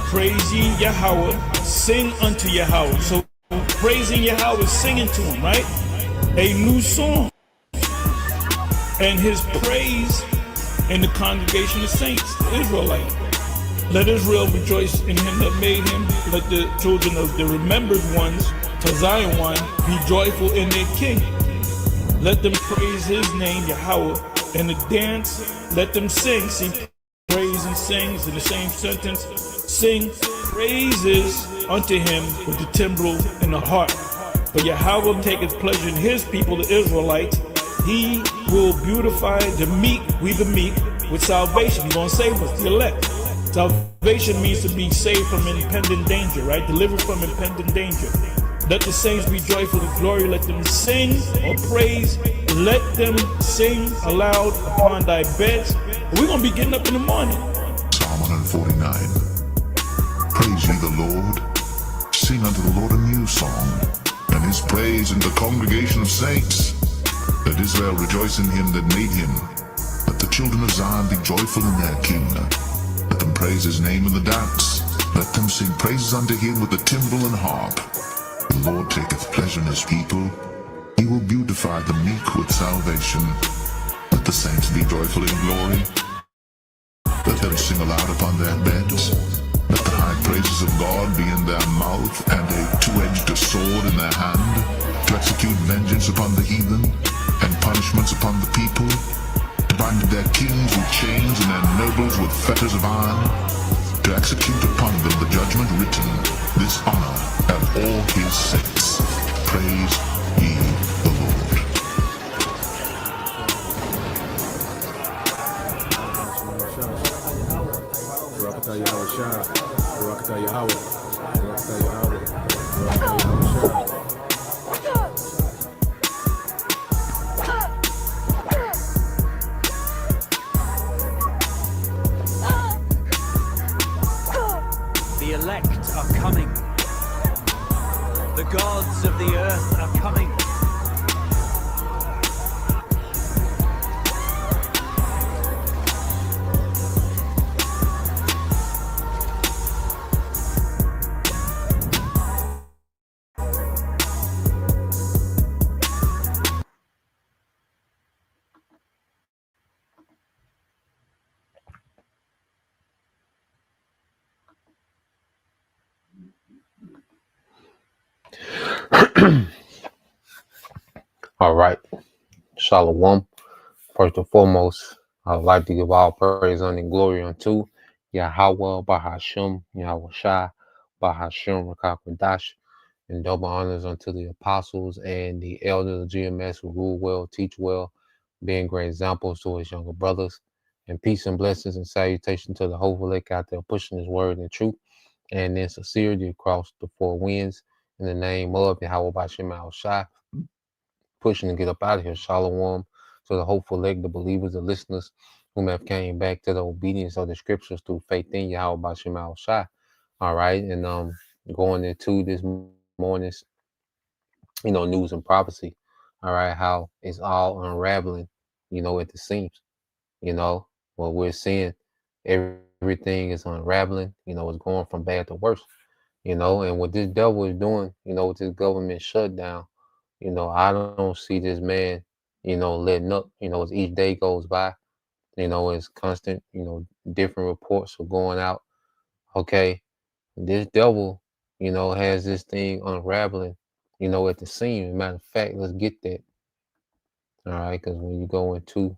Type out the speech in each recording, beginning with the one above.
Praise ye Yahweh, sing unto Yahweh. So praising Yahweh, singing to him, right? A new song. And his praise in the congregation of saints, the Israelite. Let Israel rejoice in him that made him. Let the children of the remembered ones, to Zion one, be joyful in their king. Let them praise his name, Yahweh, and the dance. Let them sing. See, praise and sings in the same sentence. Sing praises unto him with the timbrel and the harp. For Yahweh taketh pleasure in his people, the Israelites. He will beautify the meek, we the meek, with salvation. He's going to save us, the elect. Salvation means to be saved from impending danger, right? Delivered from impending danger. Let the saints be joyful in glory. Let them sing or praise. Let them sing aloud upon thy beds. We're going to be getting up in the morning. Psalm 149. Praise ye the Lord. Sing unto the Lord a new song, and his praise in the congregation of saints. Let Israel rejoice in him that made him. Let the children of Zion be joyful in their king. Let them praise his name in the dance. Let them sing praises unto him with the timbrel and harp. The Lord taketh pleasure in his people. He will beautify the meek with salvation. Let the saints be joyful in glory. Let them sing aloud upon their beds. Let the high praises of God be in their mouth, and a two-edged sword in their hand, to execute vengeance upon the heathen, and punishments upon the people, to bind their kings with chains and their nobles with fetters of iron, to execute upon them the judgment written, this honor and all his saints. Praise ye the Lord. The elect are coming. The gods of the earth are coming. All right. Shalom. First and foremost, I would like to give all praise and glory unto Yahweh, Bahashem, Yahweh Shai, Bahashem, Rakakwadash, and double honors unto the apostles and the elders of GMS who rule well, teach well, being great examples to his younger brothers. And peace and blessings and salutation to the whole elect out there pushing his word and truth and in sincerity across the four winds in the name of Yahweh Bahashem, Yahweh Shai. Pushing to get up out of here. Shalom to the hopeful elect, the believers, the listeners whom have came back to the obedience of the scriptures through faith in Yahweh Bashim Al Shai. All right. And going into this morning's, news and prophecy. All right, how it's all unraveling, at the seams. What we're seeing, everything is unraveling, it's going from bad to worse, and what this devil is doing, with this government shutdown. I don't see this man, letting up, as each day goes by, as constant, different reports are going out. Okay. This devil, has this thing unraveling, at the seam. Matter of fact, let's get that. All right. Because when you go into,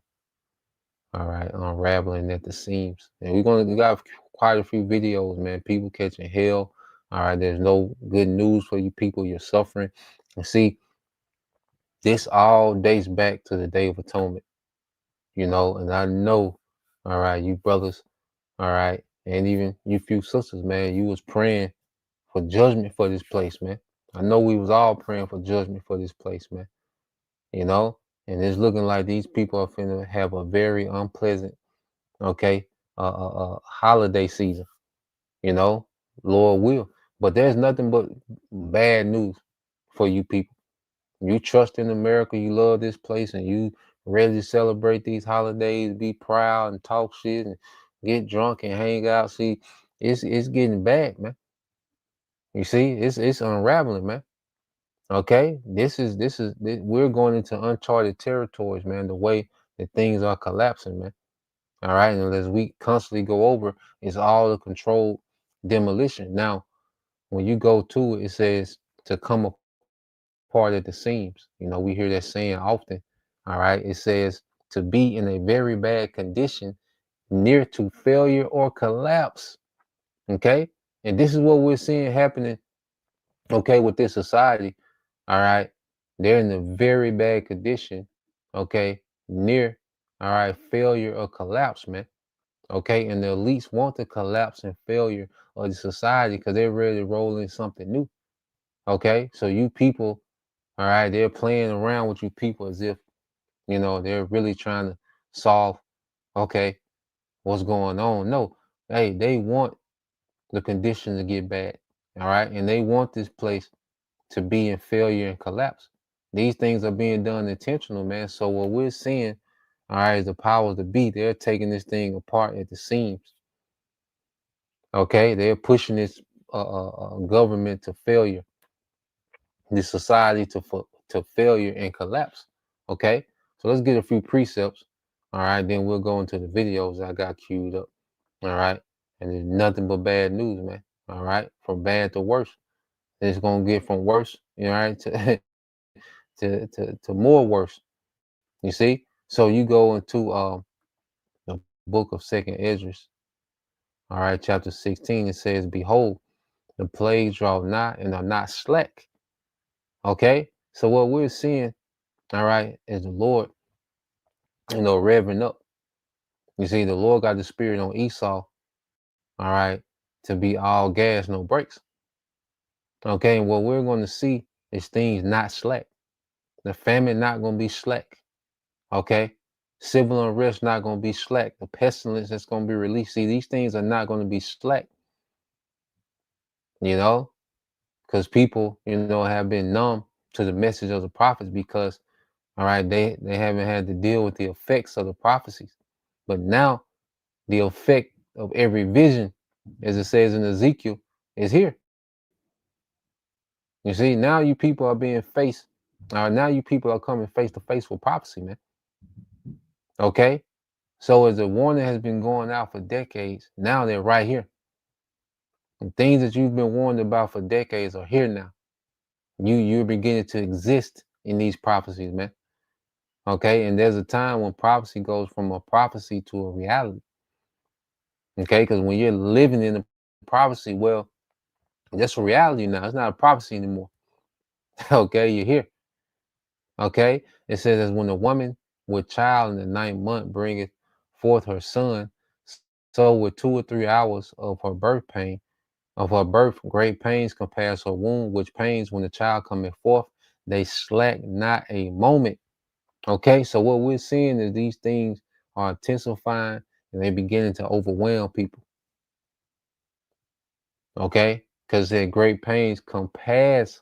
all right, unraveling at the seams, and we got quite a few videos, man, people catching hell. All right. There's no good news for you people. You're suffering. And see, this all dates back to the Day of Atonement, and I know, all right, you brothers, all right, and even you few sisters, man, you was praying for judgment for this place, man. I know we was all praying for judgment for this place, man, and it's looking like these people are finna have a very unpleasant, okay, holiday season, Lord will. But there's nothing but bad news for you people. You trust in America, you love this place, and you ready to celebrate these holidays, be proud and talk shit and get drunk and hang out. See, it's getting bad, man. You see, it's unraveling, man. Okay, we're going into uncharted territories, man. The way that things are collapsing, man. All right, and as we constantly go over, it's all the controlled demolition. Now, when you go to it, it says to come apart at the seams. You know, we hear that saying often. All right, it says to be in a very bad condition, near to failure or collapse. Okay, and this is what we're seeing happening. Okay, with this society. All right, they're in a very bad condition. Okay, near. All right, failure or collapse, man. Okay, and the elites want the collapse and failure of the society because they're ready to roll in something new. Okay, so you people, all right, they're playing around with you people as if they're really trying to solve. Okay, what's going on? No, hey, they want the conditions to get bad. All right, and they want this place to be in failure and collapse. These things are being done intentional, man. So what we're seeing, all right, is the powers to be. They're taking this thing apart at the seams. Okay, they're pushing this government to failure, this society to failure and collapse. Okay, so let's get a few precepts. All right, then we'll go into the videos I got queued up. All right, and there's nothing but bad news, man. All right, from bad to worse. And it's gonna get from worse, right, to to more worse. You see, so you go into the book of Second Esdras. All right, chapter 16. It says, "Behold, the plagues draw nigh and are not slack." Okay, so what we're seeing, all right, is the Lord, revving up. You see, the Lord got the spirit on Esau, all right, to be all gas, no brakes. Okay, and what we're going to see is things not slack. The famine not going to be slack. Okay, civil unrest not going to be slack. The pestilence that's going to be released. See, these things are not going to be slack. You know, because people, have been numb to the message of the prophets because, all right, they haven't had to deal with the effects of the prophecies. But now the effect of every vision, as it says in Ezekiel, is here. You see, now you people are being faced. Now you people are coming face to face with prophecy, man. Okay, so as the warning has been going out for decades, now they're right here. And things that you've been warned about for decades are here now. You're beginning to exist in these prophecies, man. Okay, and there's a time when prophecy goes from a prophecy to a reality. Okay, because when you're living in the prophecy, well, that's a reality now. It's not a prophecy anymore. Okay, you're here. Okay, it says as when a woman with child in the 9th month bringeth forth her son, so with 2 or 3 hours of her birth pain, of her birth, great pains compares her womb, which pains when the child cometh forth, they slack not a moment. Okay, so what we're seeing is these things are intensifying and they're beginning to overwhelm people. Okay, because their great pains compares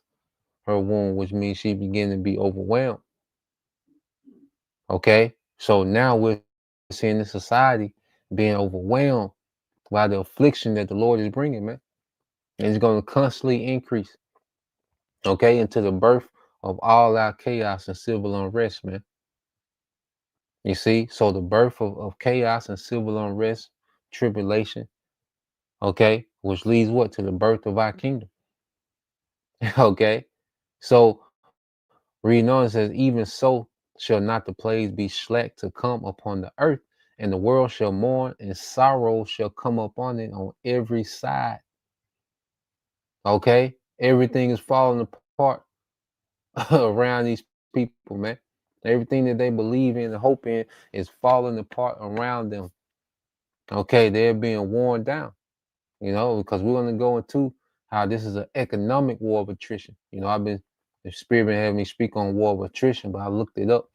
her womb, which means she beginning to be overwhelmed. Okay, so now we're seeing the society being overwhelmed by the affliction that the Lord is bringing, man. And it's going to constantly increase, okay, into the birth of all our chaos and civil unrest, man. You see, so the birth of chaos and civil unrest, tribulation, okay, which leads what to the birth of our kingdom. Okay, so reading on, it says, even so shall not the plagues be slack to come upon the earth, and the world shall mourn, and sorrow shall come upon it on every side. Okay, everything is falling apart around these people, man. Everything that they believe in and hope in is falling apart around them. Okay, they're being worn down, because we're going to go into how this is an economic war of attrition. The spirit been having me speak on war of attrition, but I looked it up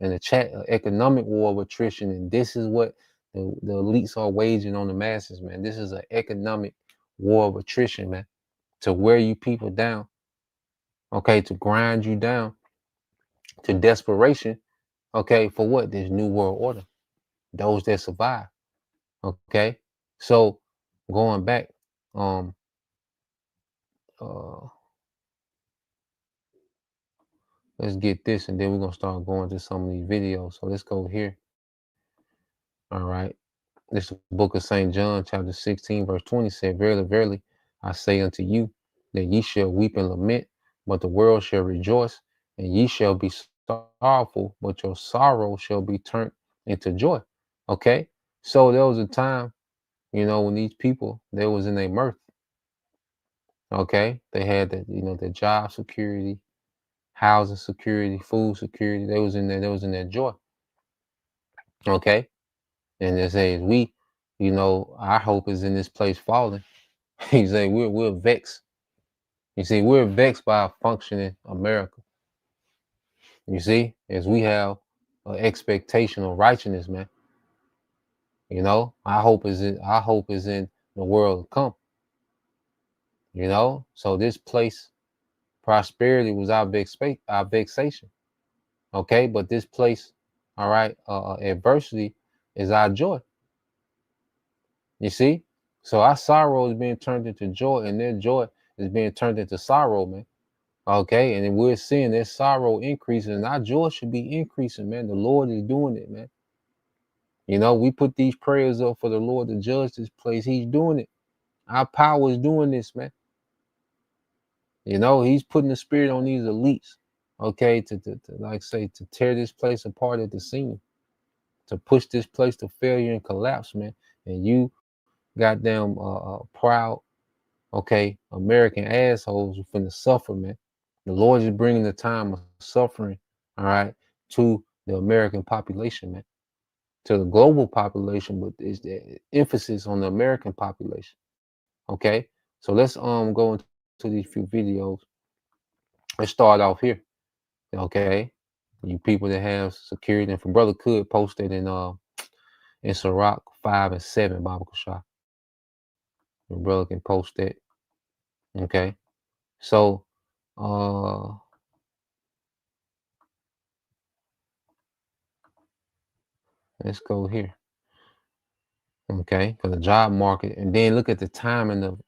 in the chat, economic war of attrition, and this is what the elites are waging on the masses, man. This is an economic war of attrition, man, to wear you people down, okay, to grind you down to desperation, Okay, for what? This new world order. Those that survive. Okay. So going back, um, uh, let's get this, and then we're gonna start going to some of these videos. So let's go here. All right. This is the book of St. John, chapter 16, verse 20 said, Verily, verily, I say unto you, that ye shall weep and lament, but the world shall rejoice, and ye shall be sorrowful, but your sorrow shall be turned into joy. Okay. So there was a time, when these people, they was in their mirth. Okay. They had the, the job security, housing security, food security. They was in their joy. Okay. And they say, our hope is in this place falling. He say we're vexed. You see, we're vexed by a functioning America. You see, as we have an expectation of righteousness, man. Our hope is in the world to come. So this place, prosperity was our vexation. Okay, but this place, all right, adversity is our joy. You see, so our sorrow is being turned into joy, and their joy is being turned into sorrow, man. Okay, and then we're seeing that sorrow increasing, and our joy should be increasing, man. The Lord is doing it, man. We put these prayers up for the Lord to judge this place. He's doing it. Our power is doing this, man. He's putting the spirit on these elites, okay, to like say to tear this place apart at the seam, to push this place to failure and collapse, man. And you goddamn proud, okay, American assholes who finna suffer, man. The Lord is bringing the time of suffering, all right, to the American population, man, to the global population, but it's the emphasis on the American population. Okay, so let's go into these few videos. Let's start off here. Okay, you people that have security, and for Brother Could post it in Sirach 5 and 7 Bible Shah. Your brother can post it. Okay, so let's go here. Okay, for the job market, and then look at the timing of it.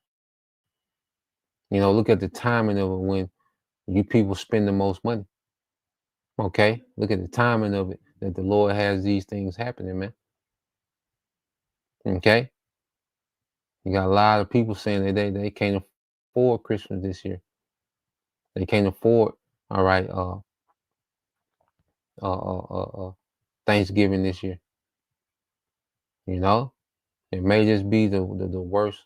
Look at the timing of it when you people spend the most money. Okay, look at the timing of it that the Lord has these things happening, man. Okay, you got a lot of people saying that they can't afford Christmas this year. They can't afford, all right, Thanksgiving this year. It may just be the worst,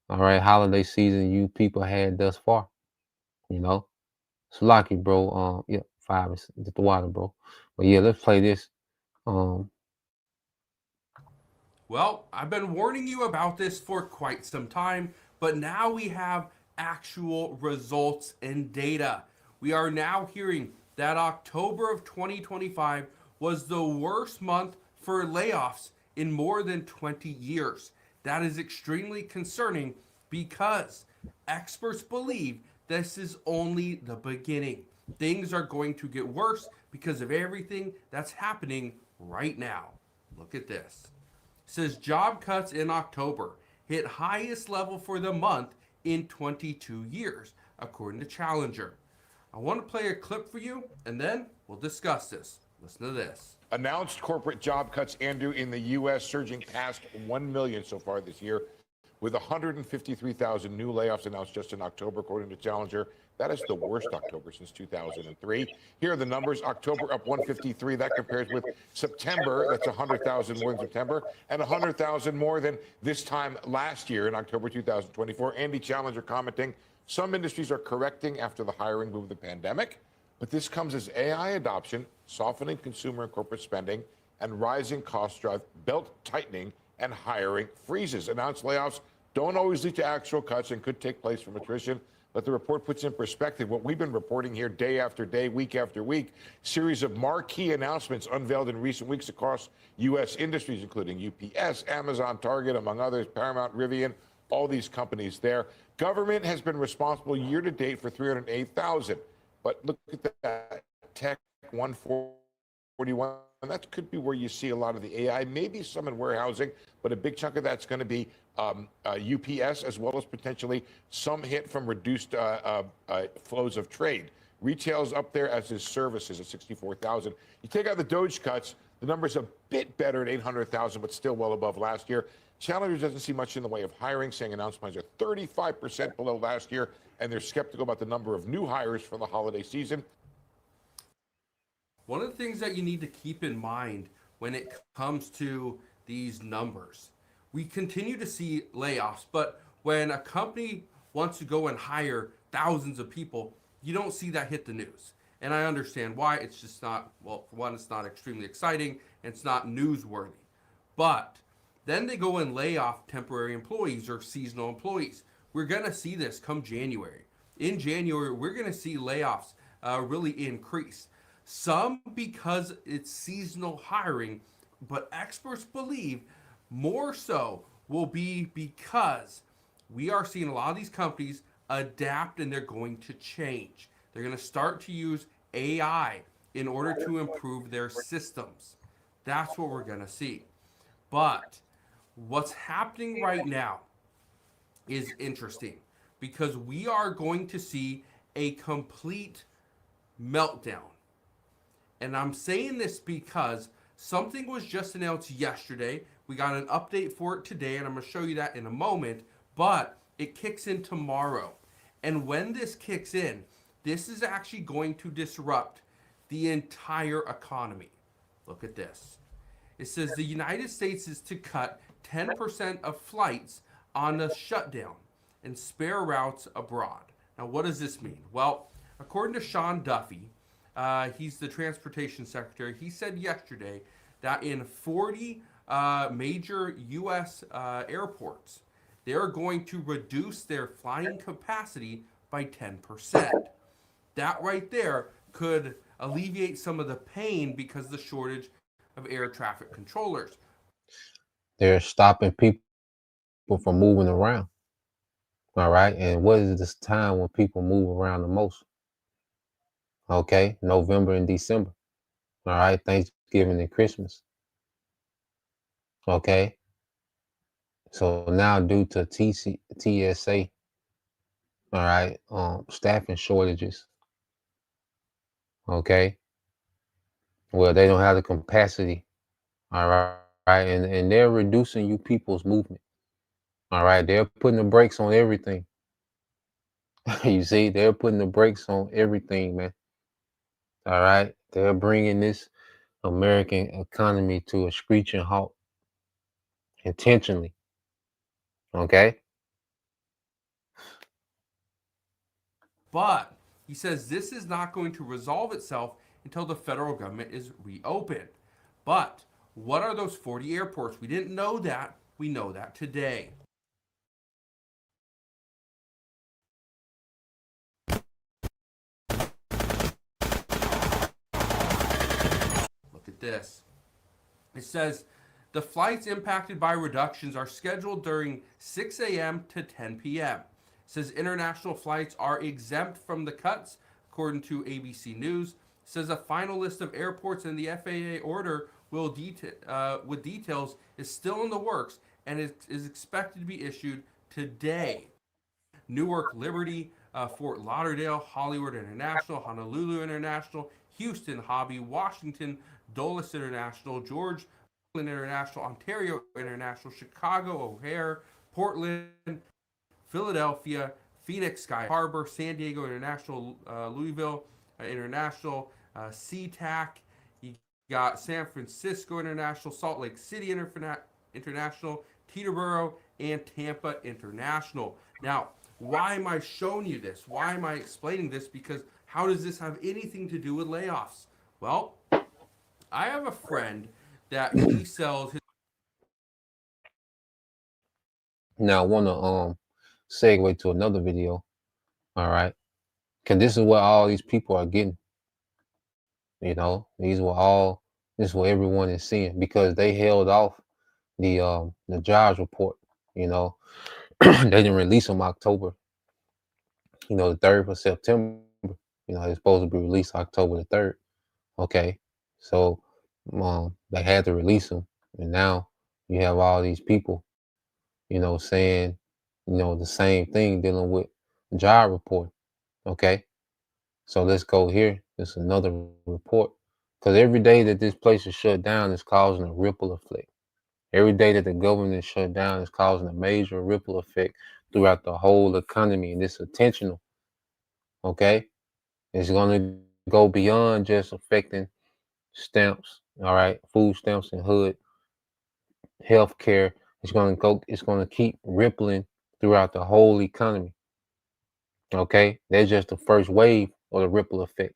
all right, holiday season you people had thus far. It's lucky, bro. Yeah, 5 is the water, bro. But yeah, let's play this. Um, Well, I've been warning you about this for quite some time, but now we have actual results and data. We are now hearing that October of 2025 was the worst month for layoffs in more than 20 years. That is extremely concerning because experts believe this is only the beginning. Things are going to get worse because of everything that's happening right now. Look at this. Says job cuts in October hit highest level for the month in 22 years, according to Challenger. I want to play a clip for you, and then we'll discuss this. Listen to this. Announced corporate job cuts, Andrew, in the U.S. surging past 1 million so far this year, with 153,000 new layoffs announced just in October, according to Challenger. That is the worst October since 2003. Here are the numbers. October up 153. That compares with September. That's 100,000 more than September and 100,000 more than this time last year in October 2024. Andy Challenger commenting, some industries are correcting after the hiring boom of the pandemic, but this comes as AI adoption, softening consumer and corporate spending, and rising costs drive belt tightening and hiring freezes. Announced layoffs don't always lead to actual cuts and could take place from attrition. But the report puts in perspective what we've been reporting here day after day, week after week. Series of marquee announcements unveiled in recent weeks across U.S. industries, including UPS, Amazon, Target, among others, Paramount, Rivian, all these companies there. Government has been responsible year to date for 308,000. But look at that. Tech, 140. 41. That could be where you see a lot of the AI, maybe some in warehousing, but a big chunk of that's going to be UPS, as well as potentially some hit from reduced flows of trade. Retail's up there, as is services at 64,000. You take out the Doge cuts, the number's a bit better at 800,000, but still well above last year. Challengers doesn't see much in the way of hiring, saying announced plans are 35% below last year, and they're skeptical about the number of new hires for the holiday season. One of the things that you need to keep in mind when it comes to these numbers, we continue to see layoffs, but when a company wants to go and hire thousands of people, you don't see that hit the news. And I understand why. It's just not, well, for one, it's not extremely exciting, and it's not newsworthy. But then they go and lay off temporary employees or seasonal employees. We're going to see this come January. In January, we're going to see layoffs really increase. Some because it's seasonal hiring, but experts believe more so will be because we are seeing a lot of these companies adapt and they're going to change. They're going to start to use AI in order to improve their systems. That's what we're going to see. But what's happening right now is interesting because we are going to see a complete meltdown. And I'm saying this because something was just announced yesterday. We got an update for it today, and I'm going to show you that in a moment. But it kicks in tomorrow. And when this kicks in, this is actually going to disrupt the entire economy. Look at this. It says the United States is to cut 10% of flights on a shutdown and spare routes abroad. Now, what does this mean? Well, according to Sean Duffy, he's the transportation secretary. He said yesterday that in 40 major U.S. airports, they're going to reduce their flying capacity by 10%. That right there could alleviate some of the pain because of the shortage of air traffic controllers. They're stopping people from moving around. All right. And what is this time when people move around the most? Okay. November and December. All right. Thanksgiving and Christmas. Okay. So now due to TSA, all right, staffing shortages. Okay. Well, they don't have the capacity. All right. And they're reducing you people's movement. All right. They're putting the brakes on everything. You see, they're putting the brakes on everything, man. All right. They're bringing this American economy to a screeching halt intentionally. Okay. But he says this is not going to resolve itself until the federal government is reopened. But what are those 40 airports? We didn't know that. We know that today. Look at this. It says the flights impacted by reductions are scheduled during 6 a.m. to 10 p.m. It says international flights are exempt from the cuts, according to ABC News. It says a final list of airports in the FAA order will with details is still in the works and is expected to be issued today. Newark Liberty, Fort Lauderdale, Hollywood International, Honolulu International, Houston Hobby, Washington Dulles International, George International, Ontario International, Chicago O'Hare, Portland, Philadelphia, Phoenix Sky Harbor, San Diego International, Louisville International, SeaTac. You got San Francisco International, Salt Lake City International, Teterboro, and Tampa International. Now, why am I showing you this? Why am I explaining this? Because how does this have anything to do with layoffs? Well, I have a friend that he sells his. Now I want to segue to another video. All right, because this is what all these people are getting. You know, this is what everyone is seeing because they held off the jobs report. You know, they didn't release them October. You know, the 3rd of September. You know, it's supposed to be released October the 3rd. Okay, so They had to release him, and now you have all these people, saying, the same thing dealing with job report. Okay, so let's go here. There's another report because every day that this place is shut down is causing a ripple effect. Every day that the government is shut down is causing a major ripple effect throughout the whole economy, and it's intentional. Okay, it's going to go beyond just affecting stamps. All right, food stamps and hood healthcare. It's going to keep rippling throughout the whole economy. Okay, that's just the first wave of the ripple effect.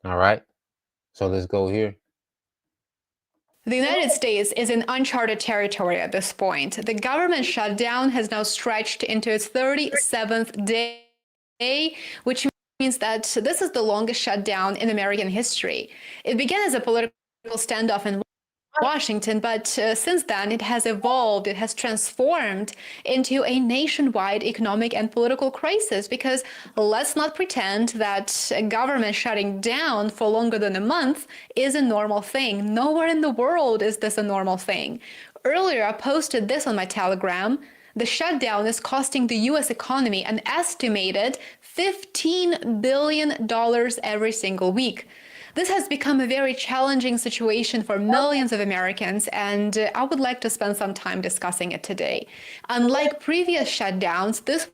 All right, so let's go here. The United States is in uncharted territory at this point. The government shutdown has now stretched into its 37th day, which means that this is the longest shutdown in American history. It began as a political standoff in Washington, but since then it has evolved, it has transformed into a nationwide economic and political crisis. Because let's not pretend that a government shutting down for longer than a month is a normal thing. Nowhere in the world is this a normal thing. Earlier, I posted this on my Telegram. The shutdown is costing the US economy an estimated $15 billion every single week. This has become a very challenging situation for millions of Americans, and I would like to spend some time discussing it today. Unlike previous shutdowns, this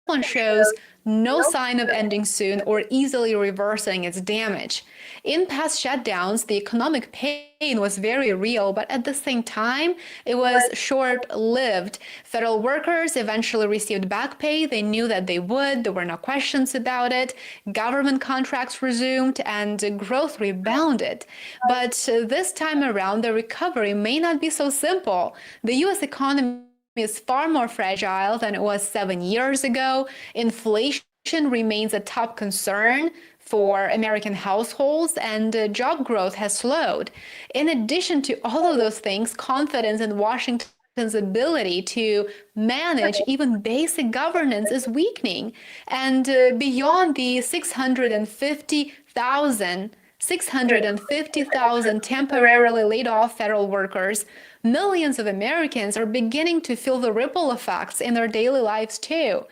one shows no sign of ending soon or easily reversing its damage. In past shutdowns, the economic pain was very real, but at the same time, it was short-lived. Federal workers eventually received back pay. They knew that they would. There were no questions about it. Government contracts resumed and growth rebounded. But this time around, the recovery may not be so simple. The US economy is far more fragile than it was 7 years ago. Inflation remains a top concern for American households, and job growth has slowed. In addition to all of those things, confidence in Washington's ability to manage even basic governance is weakening. And beyond the 650,000 temporarily laid off federal workers, millions of Americans are beginning to feel the ripple effects in their daily lives too.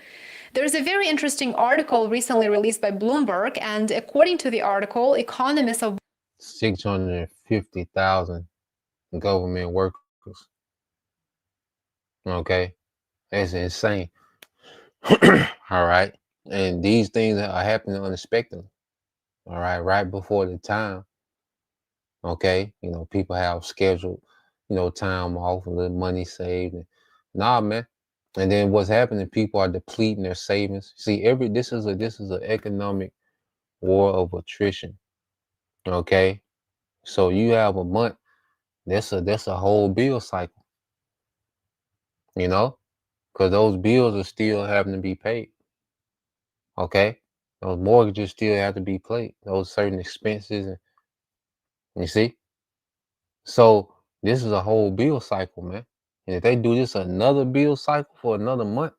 There's a very interesting article recently released by Bloomberg, and according to the article, economists are 650,000 government workers. Okay, that's insane. All right, and these things are happening unexpectedly. All right before the time. Okay, people have scheduled, time off and little money saved. And, nah, man. And then what's happening? People are depleting their savings. See, this is an economic war of attrition. Okay, so you have a month. That's a whole bill cycle. Because those bills are still having to be paid. Okay, those mortgages still have to be paid. Those certain expenses, and you see. So this is a whole bill cycle, man. And if they do this another bill cycle for another month,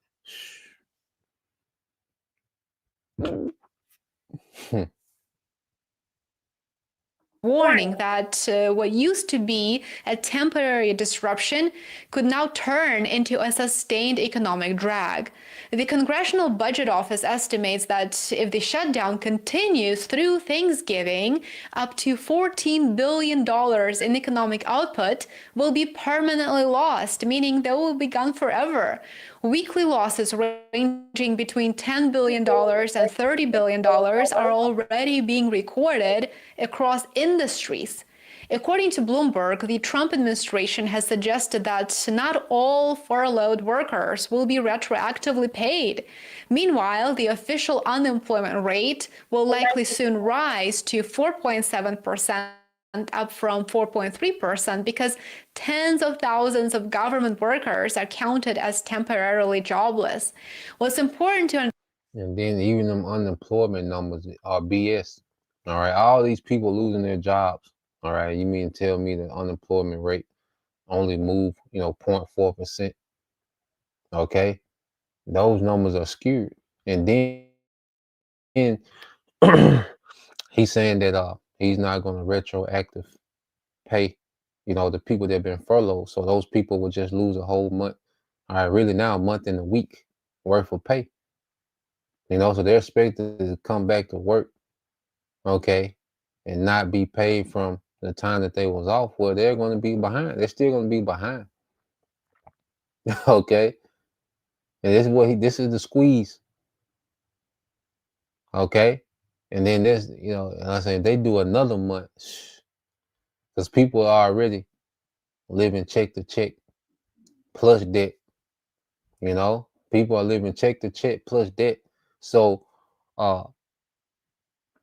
warning that what used to be a temporary disruption could now turn into a sustained economic drag. The Congressional Budget Office estimates that if the shutdown continues through Thanksgiving, up to $14 billion in economic output will be permanently lost, meaning they will be gone forever. Weekly losses ranging between $10 billion and $30 billion are already being recorded across industries. According to Bloomberg, the Trump administration has suggested that not all furloughed workers will be retroactively paid. Meanwhile, the official unemployment rate will likely soon rise to 4.7%, up from 4.3%, because tens of thousands of government workers are counted as temporarily jobless. What's important to and then even them unemployment numbers are BS. All right, all these people losing their jobs. All right, you mean tell me the unemployment rate only moved, 0.4%? Okay, those numbers are skewed. And then he's saying that he's not going to retroactive pay, the people that have been furloughed. So those people will just lose a whole month. All right, really now a month and a week worth of pay. So they're expected to come back to work, okay, and not be paid from the time that they was off. Well, they're going to be behind. They're still going to be behind. Okay, and this is the squeeze. Okay, and then there's and I say they do another month, because people are already living check to check plus debt. People are living check to check plus debt. So uh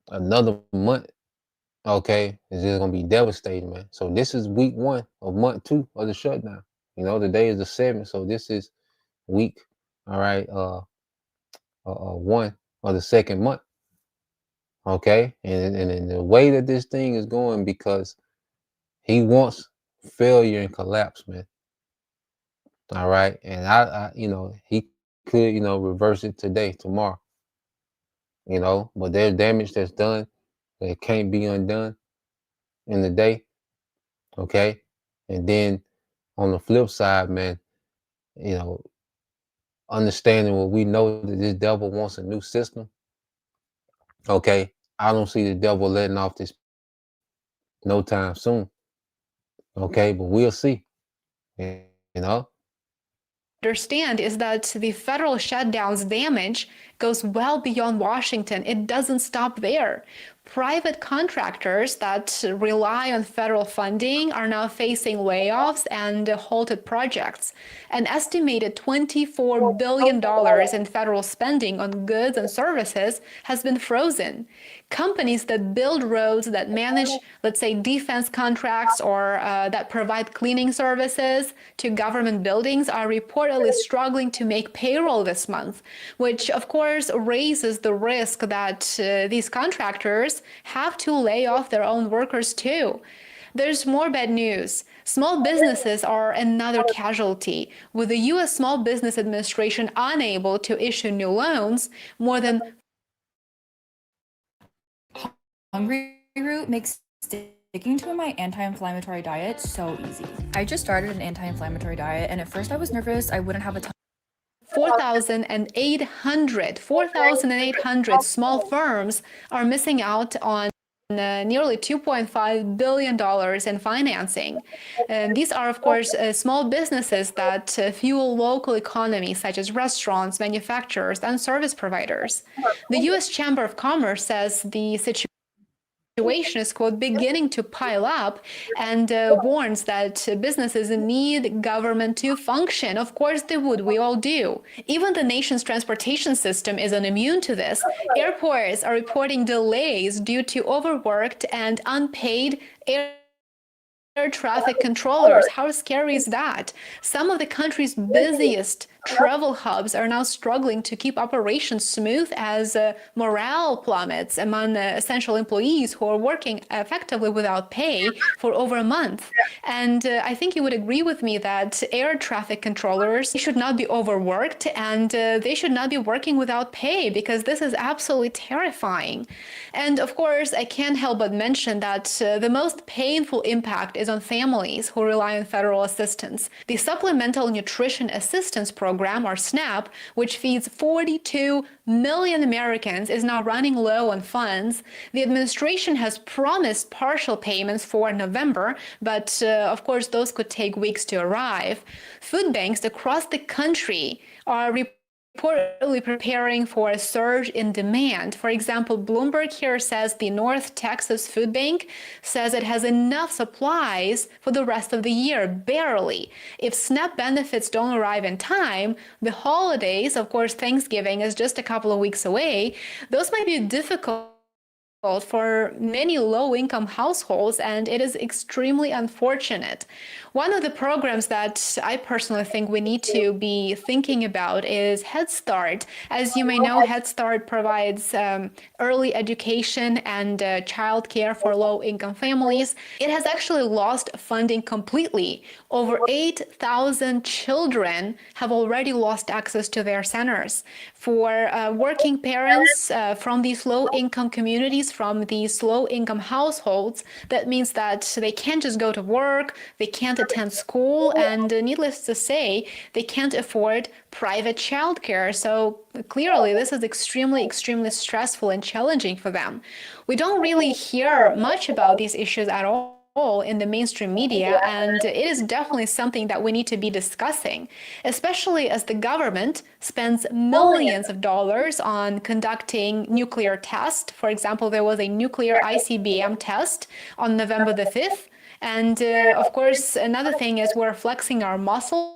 another month, okay, is just gonna be devastating, man. So this is week 1 of month 2 of the shutdown. Today is the 7th, so this is week, all right, 1 of the second month. Okay, and the way that this thing is going, because he wants failure and collapse, man. All right, and I he could reverse it today, tomorrow. But there's damage that's done that can't be undone in the day. Okay, and then on the flip side, man, understanding what we know, that this devil wants a new system. Okay, I don't see the devil letting off this no time soon. Okay, but we'll see. You know. Understand is that the federal shutdown's damage goes well beyond Washington. It doesn't stop there. Private contractors that rely on federal funding are now facing layoffs and halted projects. An estimated $24 billion in federal spending on goods and services has been frozen. Companies that build roads, that manage, let's say, defense contracts, or that provide cleaning services to government buildings are reportedly struggling to make payroll this month, which of course raises the risk that these contractors have to lay off their own workers too. There's more bad news. Small businesses are another casualty. With the U.S. Small Business Administration unable to issue new loans, more than hungry root makes sticking to my anti-inflammatory diet so easy. I just started an anti-inflammatory diet, and at first I was nervous I wouldn't have a ton. 4,800 small firms are missing out on nearly $2.5 billion in financing. And these are, of course, small businesses that fuel local economies, such as restaurants, manufacturers, and service providers. The U.S. Chamber of Commerce says the situation is, quote, beginning to pile up, and warns that businesses need government to function. Of course they would, we all do. Even the nation's transportation system isn't immune to this. Airports are reporting delays due to overworked and unpaid air traffic controllers. How scary is that? Some of the country's busiest travel hubs are now struggling to keep operations smooth as morale plummets among essential employees who are working effectively without pay for over a month. And I think you would agree with me that air traffic controllers should not be overworked, and they should not be working without pay, because this is absolutely terrifying. And of course, I can't help but mention that the most painful impact is on families who rely on federal assistance. The Supplemental Nutrition Assistance Program, or SNAP, which feeds 42 million Americans, is now running low on funds. The administration has promised partial payments for November, but of course those could take weeks to arrive. Food banks across the country are reportedly preparing for a surge in demand. For example, Bloomberg here says the North Texas Food Bank says it has enough supplies for the rest of the year, barely. If SNAP benefits don't arrive in time, the holidays, of course Thanksgiving is just a couple of weeks away, those might be difficult for many low-income households, and it is extremely unfortunate. One of the programs that I personally think we need to be thinking about is Head Start. As you may know, Head Start provides early education and child care for low-income families. It has actually lost funding completely. Over 8,000 children have already lost access to their centers. For working parents from these low-income communities, from these low-income households. That means that they can't just go to work, they can't attend school, and needless to say, they can't afford private childcare. So clearly, this is extremely stressful and challenging for them. We don't really hear much about these issues at all in the mainstream media, and it is definitely something that we need to be discussing, especially as the government spends millions of dollars on conducting nuclear tests. For example, there was a nuclear ICBM test on November the 5th. And of course, another thing is we're flexing our muscles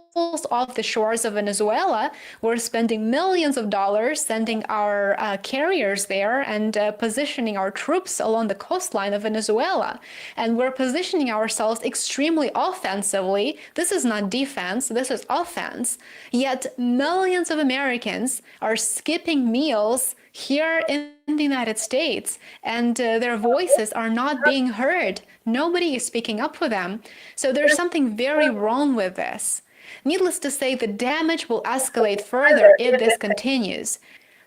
off the shores of Venezuela. We're spending millions of dollars sending our carriers there and positioning our troops along the coastline of Venezuela. And we're positioning ourselves extremely offensively. This is not defense, this is offense. Yet millions of Americans are skipping meals here in the United States, and their voices are not being heard. Nobody is speaking up for them. So there's something very wrong with this. Needless to say, the damage will escalate further if this continues.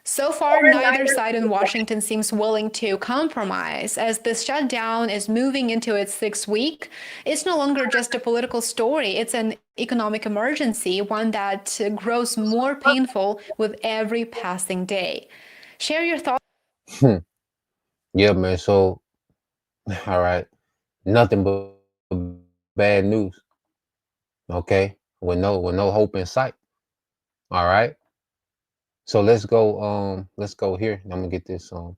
So far, neither side in Washington seems willing to compromise. As the shutdown is moving into its 6th week, it's no longer just a political story, it's an economic emergency, one that grows more painful with every passing day. Share your thoughts. Yeah, man. So, all right, nothing but bad news. Okay, with no hope in sight. All right. So let's go here. I'm gonna get this now.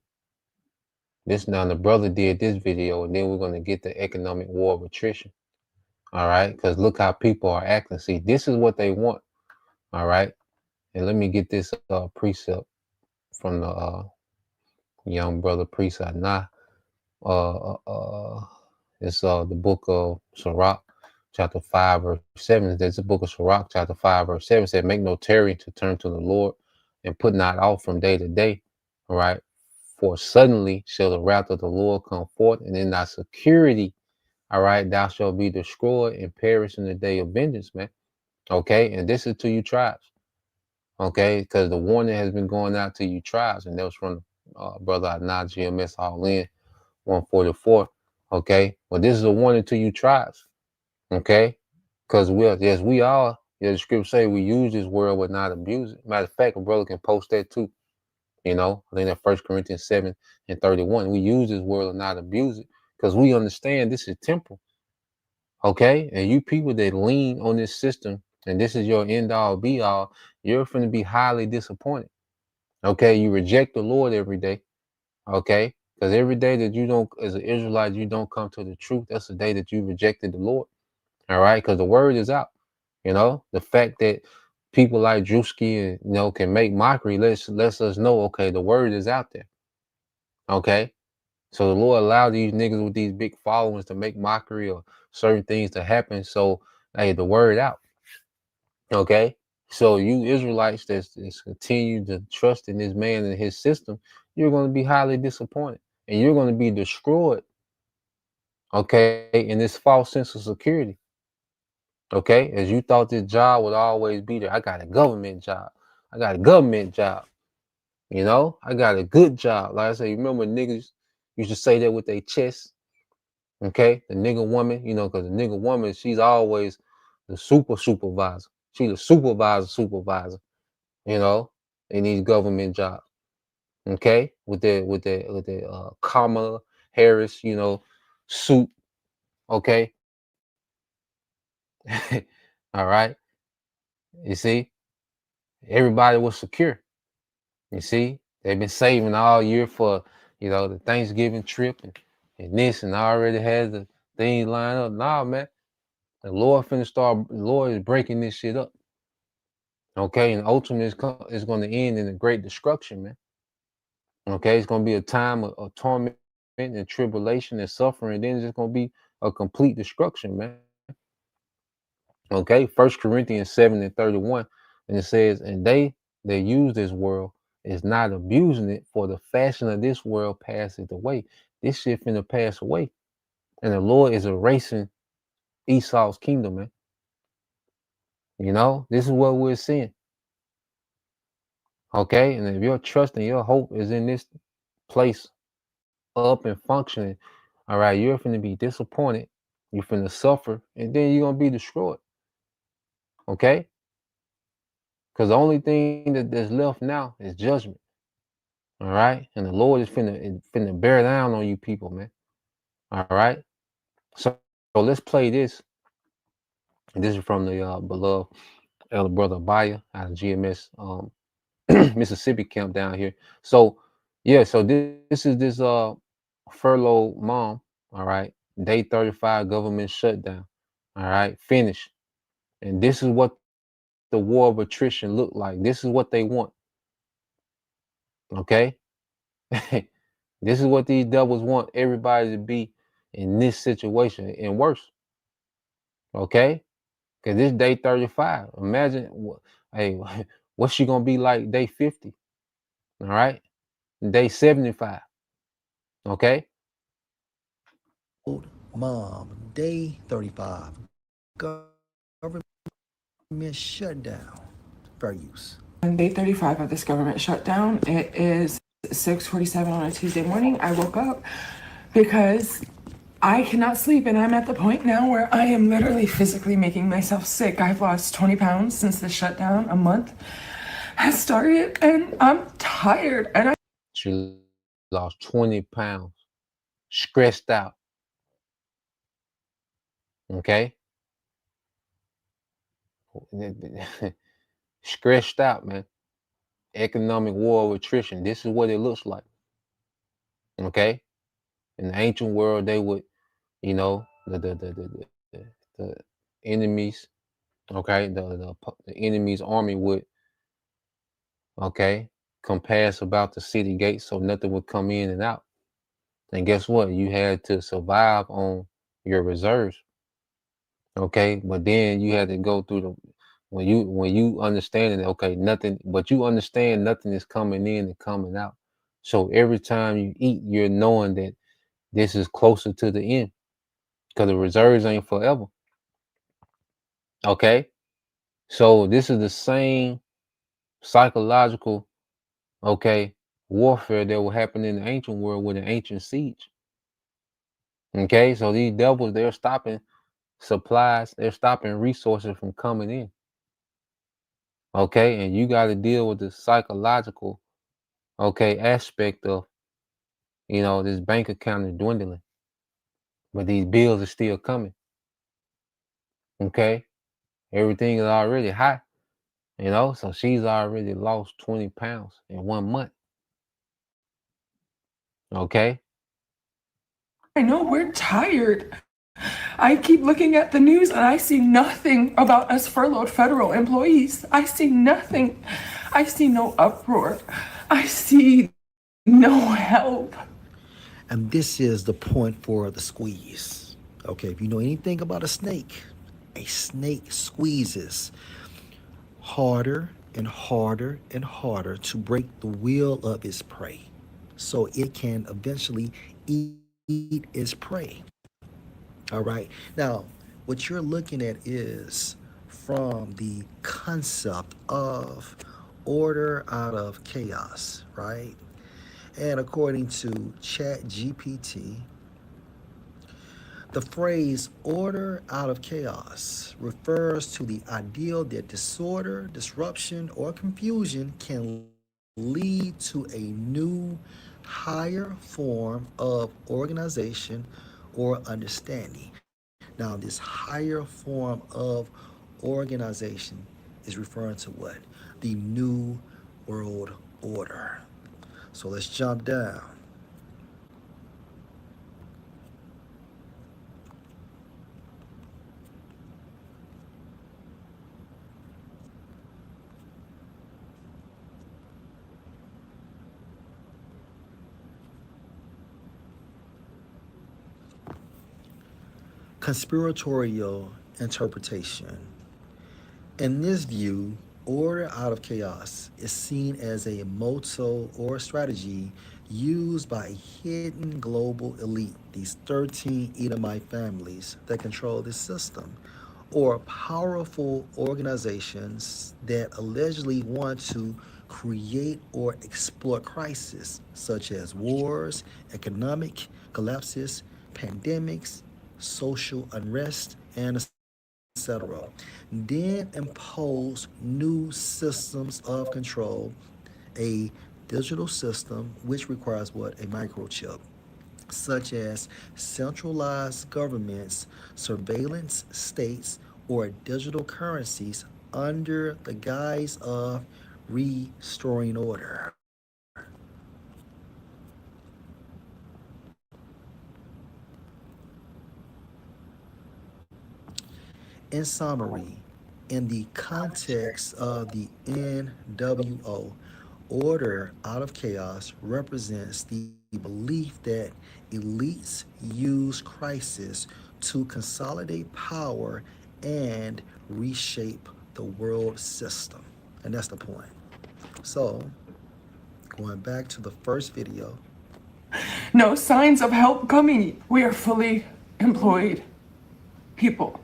The brother did this video, and then we're gonna get the economic war of attrition. All right, because look how people are acting. See, this is what they want. All right, and let me get this precept from the young brother precept. Nah, uh, uh, uh, it's the book of Sirach, chapter 5, verse 7. There's a book of Sirach, chapter 5, verse 7 said, "Make no tarrying to turn to the Lord, and put not off from day to day." All right, for suddenly shall the wrath of the Lord come forth, and in thy security, all right, thou shalt be destroyed and perish in the day of vengeance, man. Okay, and this is to you tribes. Okay, because the warning has been going out to you tribes, and that was from brother Adnan GMS All In 144. Okay, well, this is a warning to you tribes. Okay, because yes, we are. Yeah, the scripture say we use this world but not abuse it. Matter of fact, a brother can post that too. You know, I think that 1 Corinthians 7:31. We use this world and not abuse it because we understand this is temporal. Okay, and you people that lean on this system and this is your end all be all, you're going to be highly disappointed. Okay, you reject the Lord every day. Okay, because every day that you don't, as an Israelite, you don't come to the truth, that's the day that you rejected the Lord. All right, because the word is out. You know, the fact that people like Drewski and can make mockery lets us know, okay, the word is out there. Okay, so the Lord allowed these niggas with these big followings to make mockery or certain things to happen. So hey, the word out. Okay, so you Israelites that's continue to trust in this man and his system, you're going to be highly disappointed, and you're going to be destroyed. Okay, in this false sense of security. Okay, as you thought this job would always be there. I got a government job. I got a government job. I got a good job. Like I say, you remember niggas used to say that with their chest. Okay, the nigga woman, because the nigga woman, she's always the supervisor. She's the supervisor, in these government jobs. Okay, with the Kamala Harris, suit. Okay, all right. You see, everybody was secure. You see, they've been saving all year for, the Thanksgiving trip and this, and I already had the things lined up. Nah, man, the Lord the Lord is breaking this shit up. Okay, and ultimately it's going to end in a great destruction, man. Okay, it's going to be a time of torment and tribulation and suffering. Then it's going to be a complete destruction, man. Okay, 1 Corinthians 7:31, and it says, "And they that use this world is not abusing it, for the fashion of this world passeth away." This shit finna pass away, and the Lord is erasing Esau's kingdom, man. This is what we're seeing. Okay, and if your trust and your hope is in this place, up and functioning, all right, you're finna be disappointed, you're finna suffer, and then you're gonna be destroyed. Okay? Because the only thing that's left now is judgment. All right? And the Lord is finna bear down on you people, man. All right. So let's play this. And this is from the beloved elder brother Abaya out of GMS Mississippi camp down here. So yeah, so this is this furloughed mom, all right, day 35 government shutdown. All right, finish. And this is what the war of attrition look like. This is what they want. Okay. This is what these devils want everybody to be in this situation and worse. Okay. Cause this day 35. Imagine hey, what's she gonna be like day 50? All right, day 75. Okay. Mom, day 35. Government shutdown. Fair use. On day 35 of this government shutdown, it is 6:47 on a Tuesday morning. I woke up because I cannot sleep, and I'm at the point now where I am literally physically making myself sick. I've lost 20 pounds since the shutdown, a month has started, and I'm tired. And She lost 20 pounds, stressed out. Okay. Stressed out, man. Economic war of attrition. This is what it looks like. Okay. In the ancient world, they would, the enemies, okay, the enemy's army would, okay, compass about the city gates so nothing would come in and out. And guess what? You had to survive on your reserves. Okay, but then you had to go through the when you understand it, okay, nothing, but you understand nothing is coming in and coming out. So every time you eat, you're knowing that this is closer to the end because the reserves ain't forever. Okay, so this is the same psychological, okay, warfare that will happen in the ancient world with an ancient siege. Okay, so these devils, they're stopping supplies, they're stopping resources from coming in. Okay, and you got to deal with the psychological, okay, aspect of, this bank account is dwindling, but these bills are still coming. Okay, everything is already high, so she's already lost 20 pounds in 1 month. Okay. I know we're tired. I keep looking at the news and I see nothing about us furloughed federal employees. I see nothing. I see no uproar. I see no help. And this is the point for the squeeze. Okay, if you know anything about a snake squeezes harder and harder and harder to break the will of its prey so it can eventually eat its prey. All right. Now, what you're looking at is from the concept of order out of chaos, right? And according to ChatGPT, the phrase order out of chaos refers to the ideal that disorder, disruption, or confusion can lead to a new, higher form of organization or understanding. Now, this higher form of organization is referring to what? The New World Order. So let's jump down. Conspiratorial interpretation. In this view, order out of chaos is seen as a motto or strategy used by a hidden global elite, these 13 Edomite families that control this system, or powerful organizations that allegedly want to create or exploit crises such as wars, economic collapses, pandemics, social unrest, and etc. Then impose new systems of control, a digital system which requires what? A microchip, such as centralized governments, surveillance states, or digital currencies under the guise of restoring order. In summary, in the context of the NWO, order out of chaos represents the belief that elites use crisis to consolidate power and reshape the world system. And that's the point. So, going back to the first video, No signs of help coming. We are fully employed people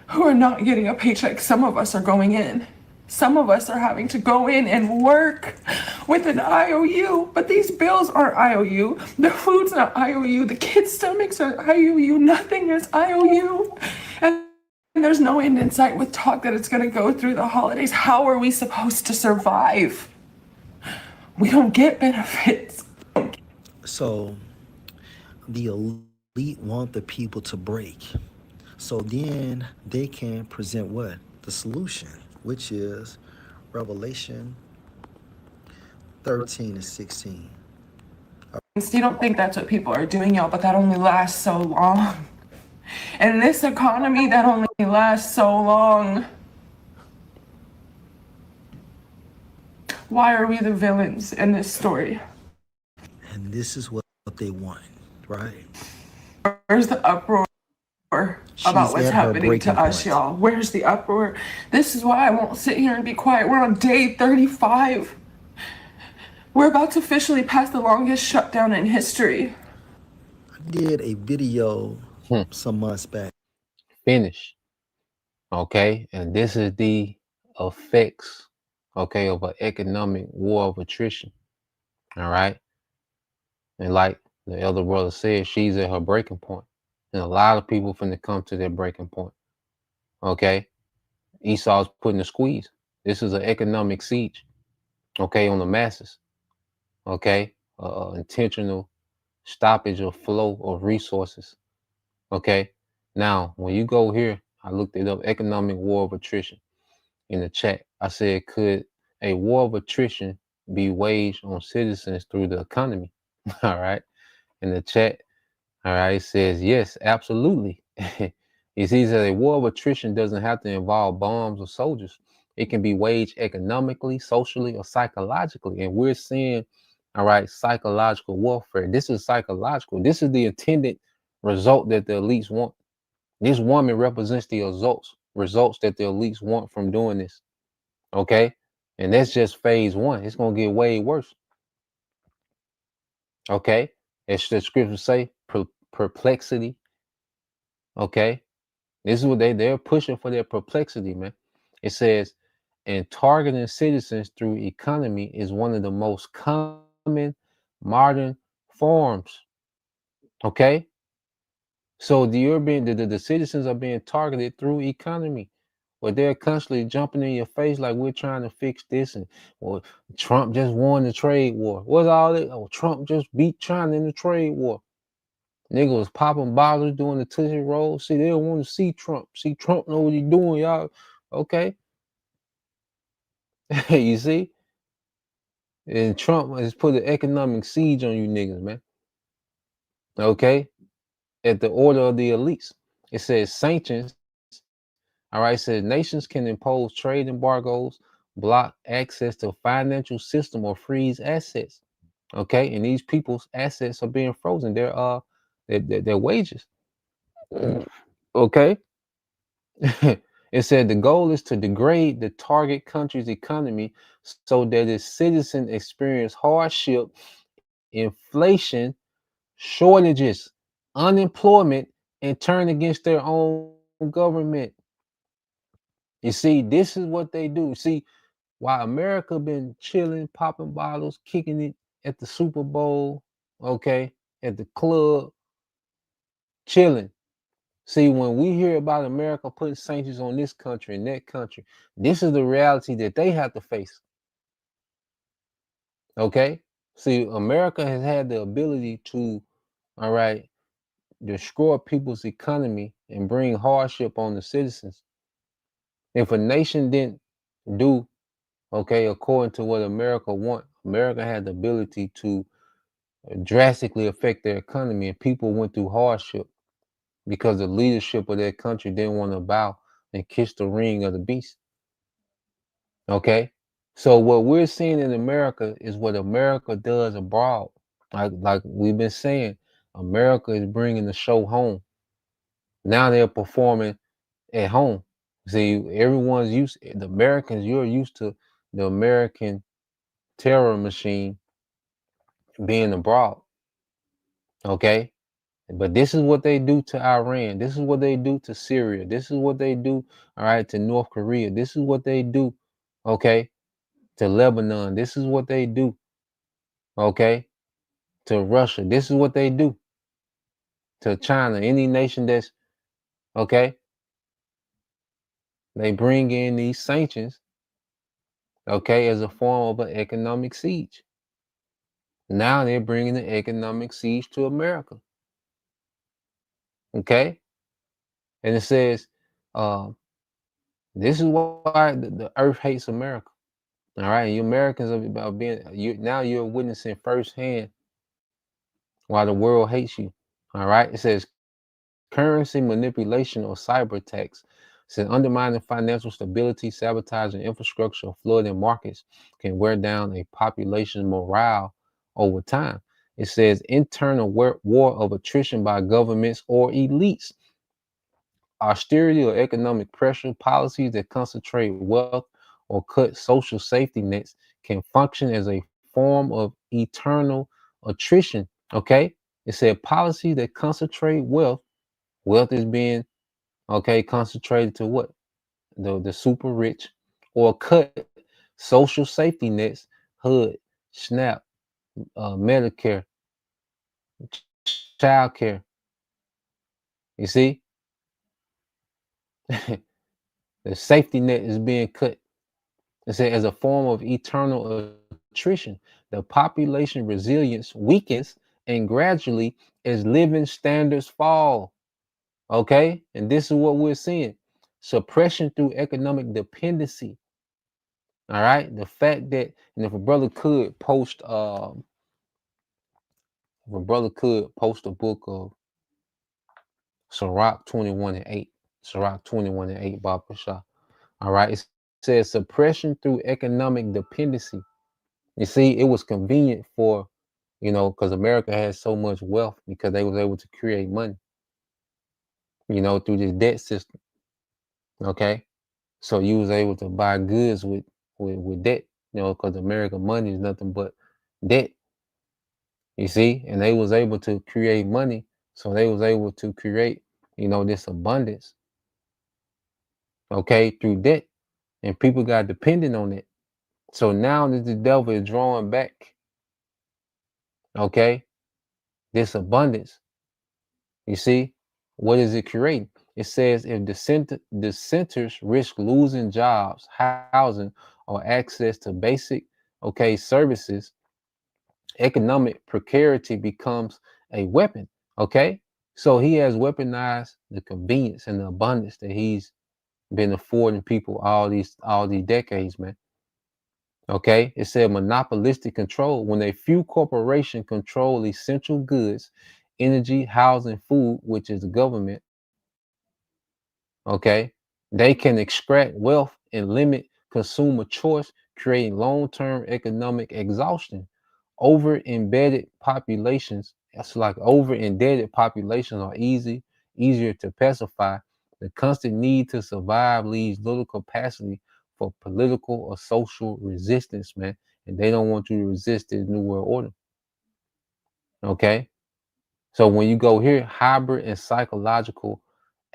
who are not getting a paycheck. Some of us are going in. Some of us are having to go in and work with an IOU, but these bills aren't IOU. The food's not IOU. The kids' stomachs are IOU. Nothing is IOU. And there's no end in sight with talk that it's going to go through the holidays. How are we supposed to survive? We don't get benefits. so the elite want the people to break. So then they can present what? The solution, which is Revelation 13 and 16. You don't think that's what people are doing, y'all, but that only lasts so long. And this economy, that only lasts so long. Why are we the villains in this story? And this is what they want, right? Where's the uproar about what's happening to us, y'all? Where's the uproar? This is why I won't sit here and be quiet. We're on day 35. We're about to officially pass the longest shutdown in history. I did a video some months back. Finish. Okay, and this is the effects, okay, of an economic war of attrition. All right, and like the elder brother said, she's at her breaking point, and a lot of people finna come to their breaking point. Okay, Esau's putting a squeeze. This is an economic siege, okay, on the masses. Okay, intentional stoppage of flow of resources. Okay, now when you go here, I looked it up, economic war of attrition in the chat. I said, could a war of attrition be waged on citizens through the economy? All right, in the chat, all right, it says yes, absolutely. It sees that a war of attrition doesn't have to involve bombs or soldiers. It can be waged economically, socially, or psychologically. And we're seeing, all right, psychological warfare. This is psychological. This is the intended result that the elites want. This woman represents the results that the elites want from doing this. Okay. And that's just phase one. It's going to get way worse. Okay. As the scriptures say, perplexity. Okay. This is what they're pushing for, their perplexity, man. It says, and targeting citizens through economy is one of the most common modern forms. Okay. So the citizens are being targeted through economy, where they're constantly jumping in your face like we're trying to fix this, and or Trump just won the trade war. What's all that? Oh, Trump just beat China in the trade war. Nigga was popping bottles doing the Tootsie Roll. See, they don't want to see Trump. See, Trump know what he doing, y'all. Okay. You see? And Trump has put an economic siege on you niggas, man. Okay. At the order of the elites. It says sanctions. All right. It says nations can impose trade embargoes, block access to financial system, or freeze assets. Okay. And these people's assets are being frozen. Their wages. Okay. It said the goal is to degrade the target country's economy so that its citizens experience hardship, inflation, shortages, unemployment, and turn against their own government. You see, this is what they do. See, while America been chilling, popping bottles, kicking it at the Super Bowl, okay, at the club, chilling. See, when we hear about America putting sanctions on this country and that country, this is the reality that they have to face. Okay? See, America has had the ability to, all right, destroy people's economy and bring hardship on the citizens. If a nation didn't do, okay, according to what America want, America had the ability to drastically affect their economy, and people went through hardship because the leadership of their country didn't want to bow and kiss the ring of the beast. Okay, so what we're seeing in America is what America does abroad. Like we've been saying, America is bringing the show home. Now they're performing at home. See, everyone's used. The Americans, you're used to the American terror machine being abroad. Okay, but this is what they do to Iran. This is what they do to Syria. This is what they do, all right, to North Korea. This is what they do, okay, to Lebanon. This is what they do, okay, to Russia. This is what they do to China. Any nation that's, okay, they bring in these sanctions, okay, as a form of an economic siege. Now they're bringing the economic siege to America, okay, and it says, um, this is why the earth hates America. All right, you Americans are being now you're witnessing firsthand why the world hates you. All right, it says currency manipulation or cyber attacks. It says undermining financial stability, sabotaging infrastructure, flooding markets can wear down a population's morale over time. It says internal war of attrition by governments or elites, austerity or economic pressure, policies that concentrate wealth or cut social safety nets can function as a form of eternal attrition. Okay. It said policies that concentrate wealth. Wealth is being, okay, concentrated to what? The super rich, or cut social safety nets, HUD, SNAP, Medicare, child care. You see, the safety net is being cut. It said, as a form of eternal attrition, the population resilience weakens and gradually as living standards fall. Okay. And this is what we're seeing: suppression through economic dependency. All right. The fact that, and if a brother could post, if a brother could post a book of Sirach 21 and 8, Sirach 21 and 8, Bob Shah. All right. It says suppression through economic dependency. You see, it was convenient for, because America has so much wealth because they was able to create money, through this debt system. Okay, so you was able to buy goods with debt, because American money is nothing but debt. You see, and they was able to create money, so they was able to create, this abundance. Okay, through debt, and people got dependent on it. So now that the devil is drawing back, okay, this abundance. You see, what is it creating? It says if dissenters risk losing jobs, housing, or access to basic, okay, services, economic precarity becomes a weapon. Okay, so he has weaponized the convenience and the abundance that he's been affording people all these decades, man. Okay, it said monopolistic control when a few corporations control essential goods, energy, housing, food, which is the government. Okay, they can extract wealth and limit consumer choice, creating long-term economic exhaustion. Over-embedded populations, that's like over-indebted populations are easier to pacify. The constant need to survive leaves little capacity for political or social resistance, man. And they don't want you to resist this new world order. Okay. So when you go here, hybrid and psychological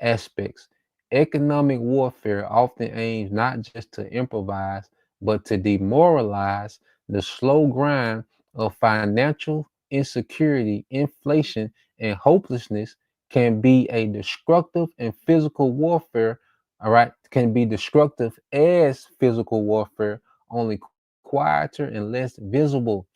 aspects. Economic warfare often aims not just to improvise, but to demoralize the slow grind of financial insecurity, inflation, and hopelessness can be a destructive and physical warfare. All right, can be destructive as physical warfare, only quieter and less visible.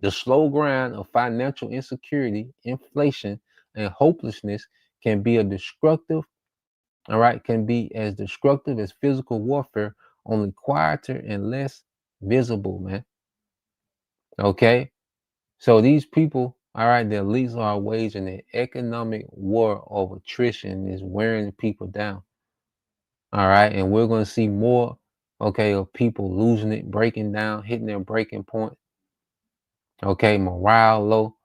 The slow grind of financial insecurity, inflation, and hopelessness can be a destructive, all right, can be as destructive as physical warfare, only quieter and less visible, man. Okay? So these people, all right, the elites are waging an economic war of attrition is wearing people down. All right, and we're going to see more, okay, of people losing it, breaking down, hitting their breaking point. Okay, morale low.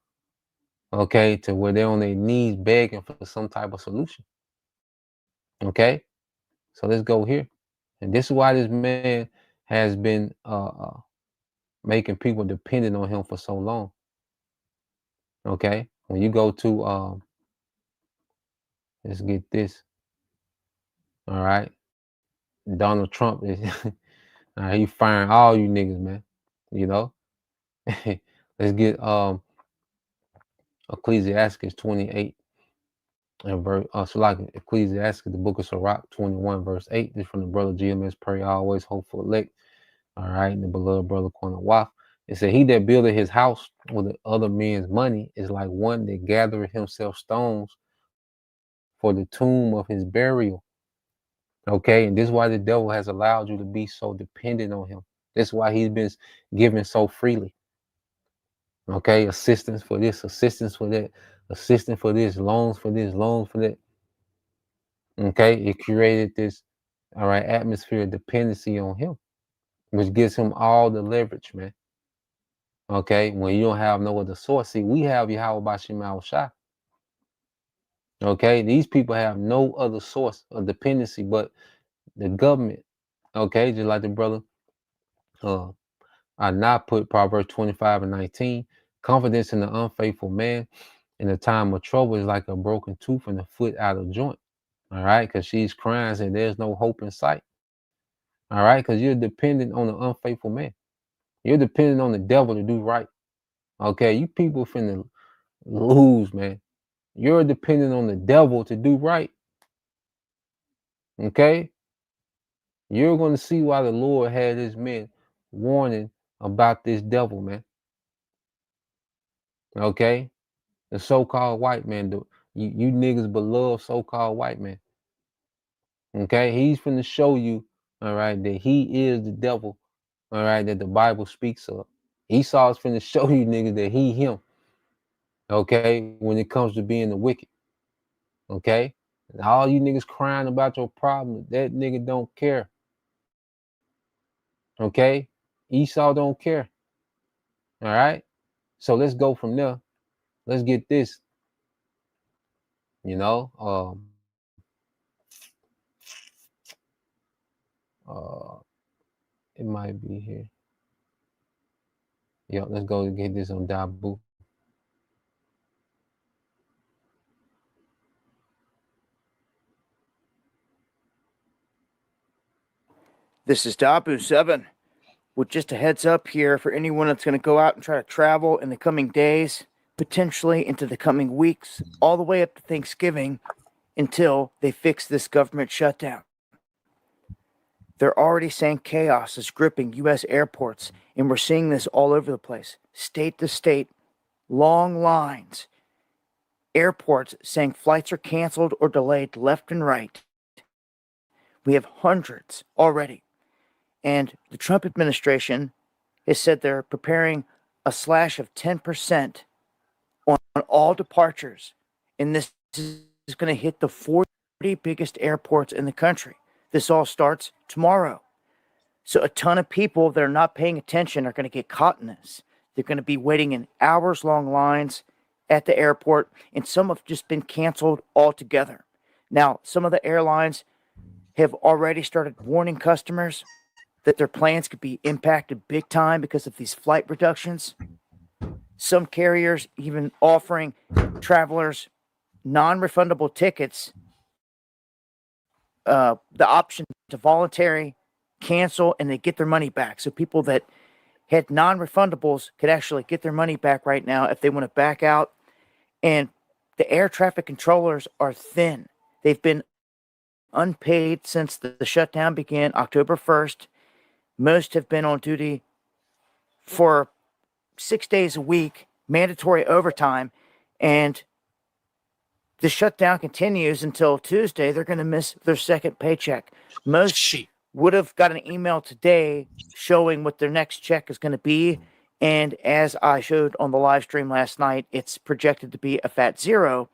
Okay, to where they're on their knees begging for some type of solution. Okay, so let's go here, and this is why this man has been making people dependent on him for so long. Okay, when you go to let's get this. All right, Donald Trump is he firing all you niggas, man. You know, let's get Ecclesiastes 28 and verse so like Ecclesiastes, the book of Sirach 21 verse 8. This from the brother GMS, pray always, hope for elect. All right, the beloved brother Corner Waff. It said, he that buildeth his house with other men's money is like one that gathereth himself stones for the tomb of his burial. Okay, and this is why the devil has allowed you to be so dependent on him. That's why he's been giving so freely. Okay, assistance for this, assistance for that, assistance for this, loans for this, loans for that. Okay, it created this, all right, atmosphere of dependency on him, which gives him all the leverage, man. Okay, when you don't have no other source. See, we have Yahweh Bashim Shai. Okay, these people have no other source of dependency but the government. Okay, just like the brother I not put Proverbs 25 and 19. Confidence in the unfaithful man in the time of trouble is like a broken tooth and a foot out of joint. All right, because she's crying and there's no hope in sight. All right, because you're dependent on the unfaithful man. You're dependent on the devil to do right. Okay, you people finna lose, man. You're dependent on the devil to do right. Okay, you're going to see why the Lord had his men warning about this devil, man. Okay, the so-called white man, you niggas beloved so-called white man. Okay, he's finna show you, all right, that he is the devil, all right, that the Bible speaks of. Esau's finna show you niggas that he him. Okay, when it comes to being the wicked. Okay, and all you niggas crying about your problem, that nigga don't care. Okay, Esau don't care. All right, so let's go from there. Let's get this. You know, it might be here. Yep, let's go get this on Dabu. This is Dabu7 with just a heads up here for anyone that's going to go out and try to travel in the coming days, potentially into the coming weeks, all the way up to Thanksgiving until they fix this government shutdown. They're already saying chaos is gripping U.S. airports, and we're seeing this all over the place, state to state, long lines, airports saying flights are canceled or delayed left and right. We have hundreds already. And the Trump administration has said they're preparing a slash of 10% on all departures. And this is going to hit the 40 biggest airports in the country. This all starts tomorrow. So a ton of people that are not paying attention are going to get caught in this. They're going to be waiting in hours-long lines at the airport, and some have just been canceled altogether. Now, some of the airlines have already started warning customers that their plans could be impacted big time because of these flight reductions. Some carriers even offering travelers non-refundable tickets, the option to voluntary cancel and they get their money back. So people that had non-refundables could actually get their money back right now if they want to back out. And the air traffic controllers are thin. They've been unpaid since the shutdown began October 1st. Most have been on duty for 6 days a week, mandatory overtime, and the shutdown continues until Tuesday. They're going to miss their second paycheck. Most would have got an email today showing what their next check is going to be. And as I showed on the live stream last night, it's projected to be a fat zero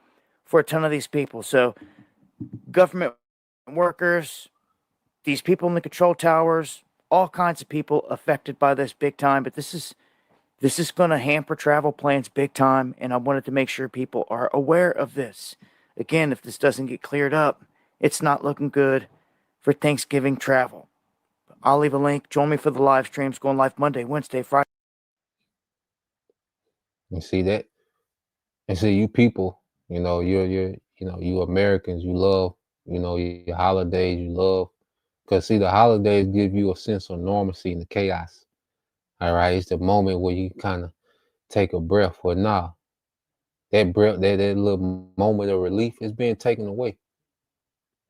for a ton of these people. So government workers, these people in the control towers, all kinds of people affected by this big time. But this is going to hamper travel plans big time. And I wanted to make sure people are aware of this. Again, if this doesn't get cleared up, it's not looking good for Thanksgiving travel. I'll leave a link. Join me for the live streams going live Monday, Wednesday, Friday. You see that? And see, you people, you Americans, you love, your holidays, you love, because see, the holidays give you a sense of normalcy in the chaos. All right, it's the moment where you kind of take a breath. Well, nah, that breath, that little moment of relief is being taken away.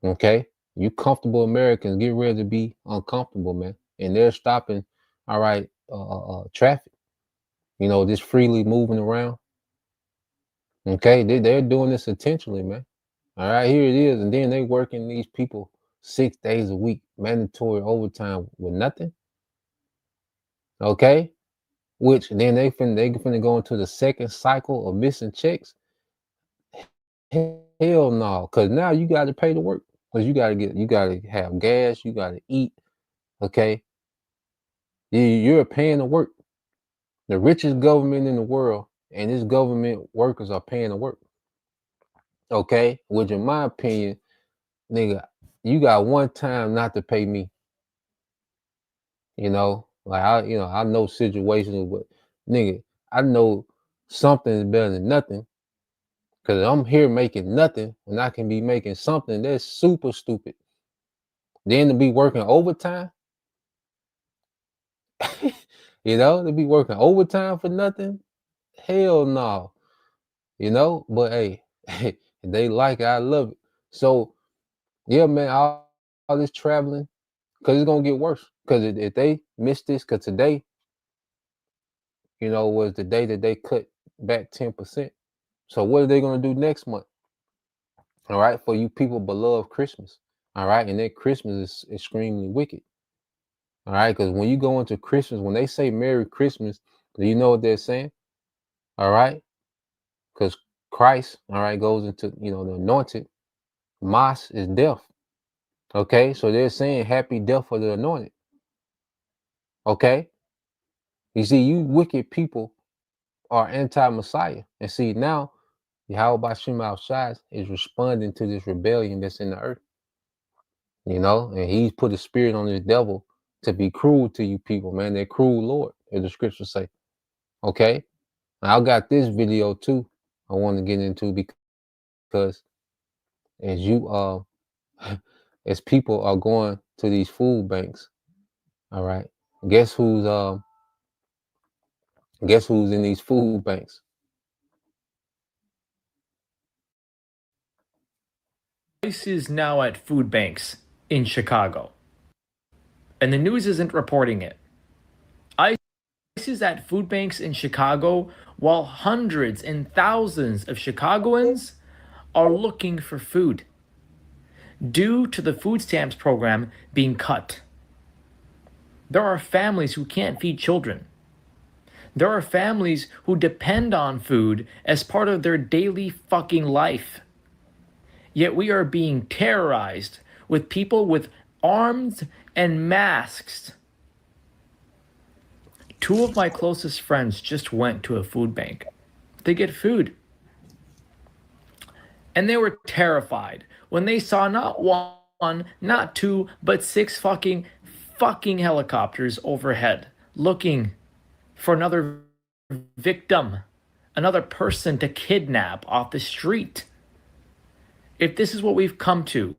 Okay, you comfortable Americans, get ready to be uncomfortable, man. And they're stopping, all right, traffic. Just freely moving around. Okay, they're doing this intentionally, man. All right, here it is, and then they working these people 6 days a week, mandatory overtime with nothing. Okay, which then they finna go into the second cycle of missing checks. Hell no, because now you got to pay to work, because you got to have gas, you got to eat. Okay, you're paying to work. The richest government in the world, and its government workers are paying to work. Okay, which in my opinion, nigga, you got one time not to pay me. Like I know situations, but nigga, I know something is better than nothing. Cause I'm here making nothing when I can be making something that's super stupid. Then to be working overtime, to be working overtime for nothing, hell no. But hey, they like it, I love it. So yeah, man, all this traveling, cause it's gonna get worse. Cause if they miss this, cause today, was the day that they cut back 10%. So what are they gonna do next month? All right, for you people beloved Christmas. All right, and that Christmas is extremely wicked. All right, because when you go into Christmas, when they say Merry Christmas, do you know what they're saying? All right, because Christ, all right, goes into the anointed. Mas is death. Okay, so they're saying happy death for the anointed. Okay, you see, you wicked people are anti-Messiah, and see now, Yahweh Bashim outside is responding to this rebellion that's in the earth. And he's put a spirit on this devil to be cruel to you people, man. They're cruel Lord, as the scriptures say. Okay, now, I got this video too I want to get into, because as you as people are going to these food banks, all right, guess who's in these food banks? Prices now at food banks in Chicago. And the news isn't reporting it. ICE is at food banks in Chicago while hundreds and thousands of Chicagoans are looking for food due to the food stamps program being cut. There are families who can't feed children. There are families who depend on food as part of their daily fucking life. Yet we are being terrorized with people with arms and masks. Two of my closest friends just went to a food bank to get food. And they were terrified when they saw not one, not two, but six fucking helicopters overhead looking for another victim, another person to kidnap off the street. If this is what we've come to,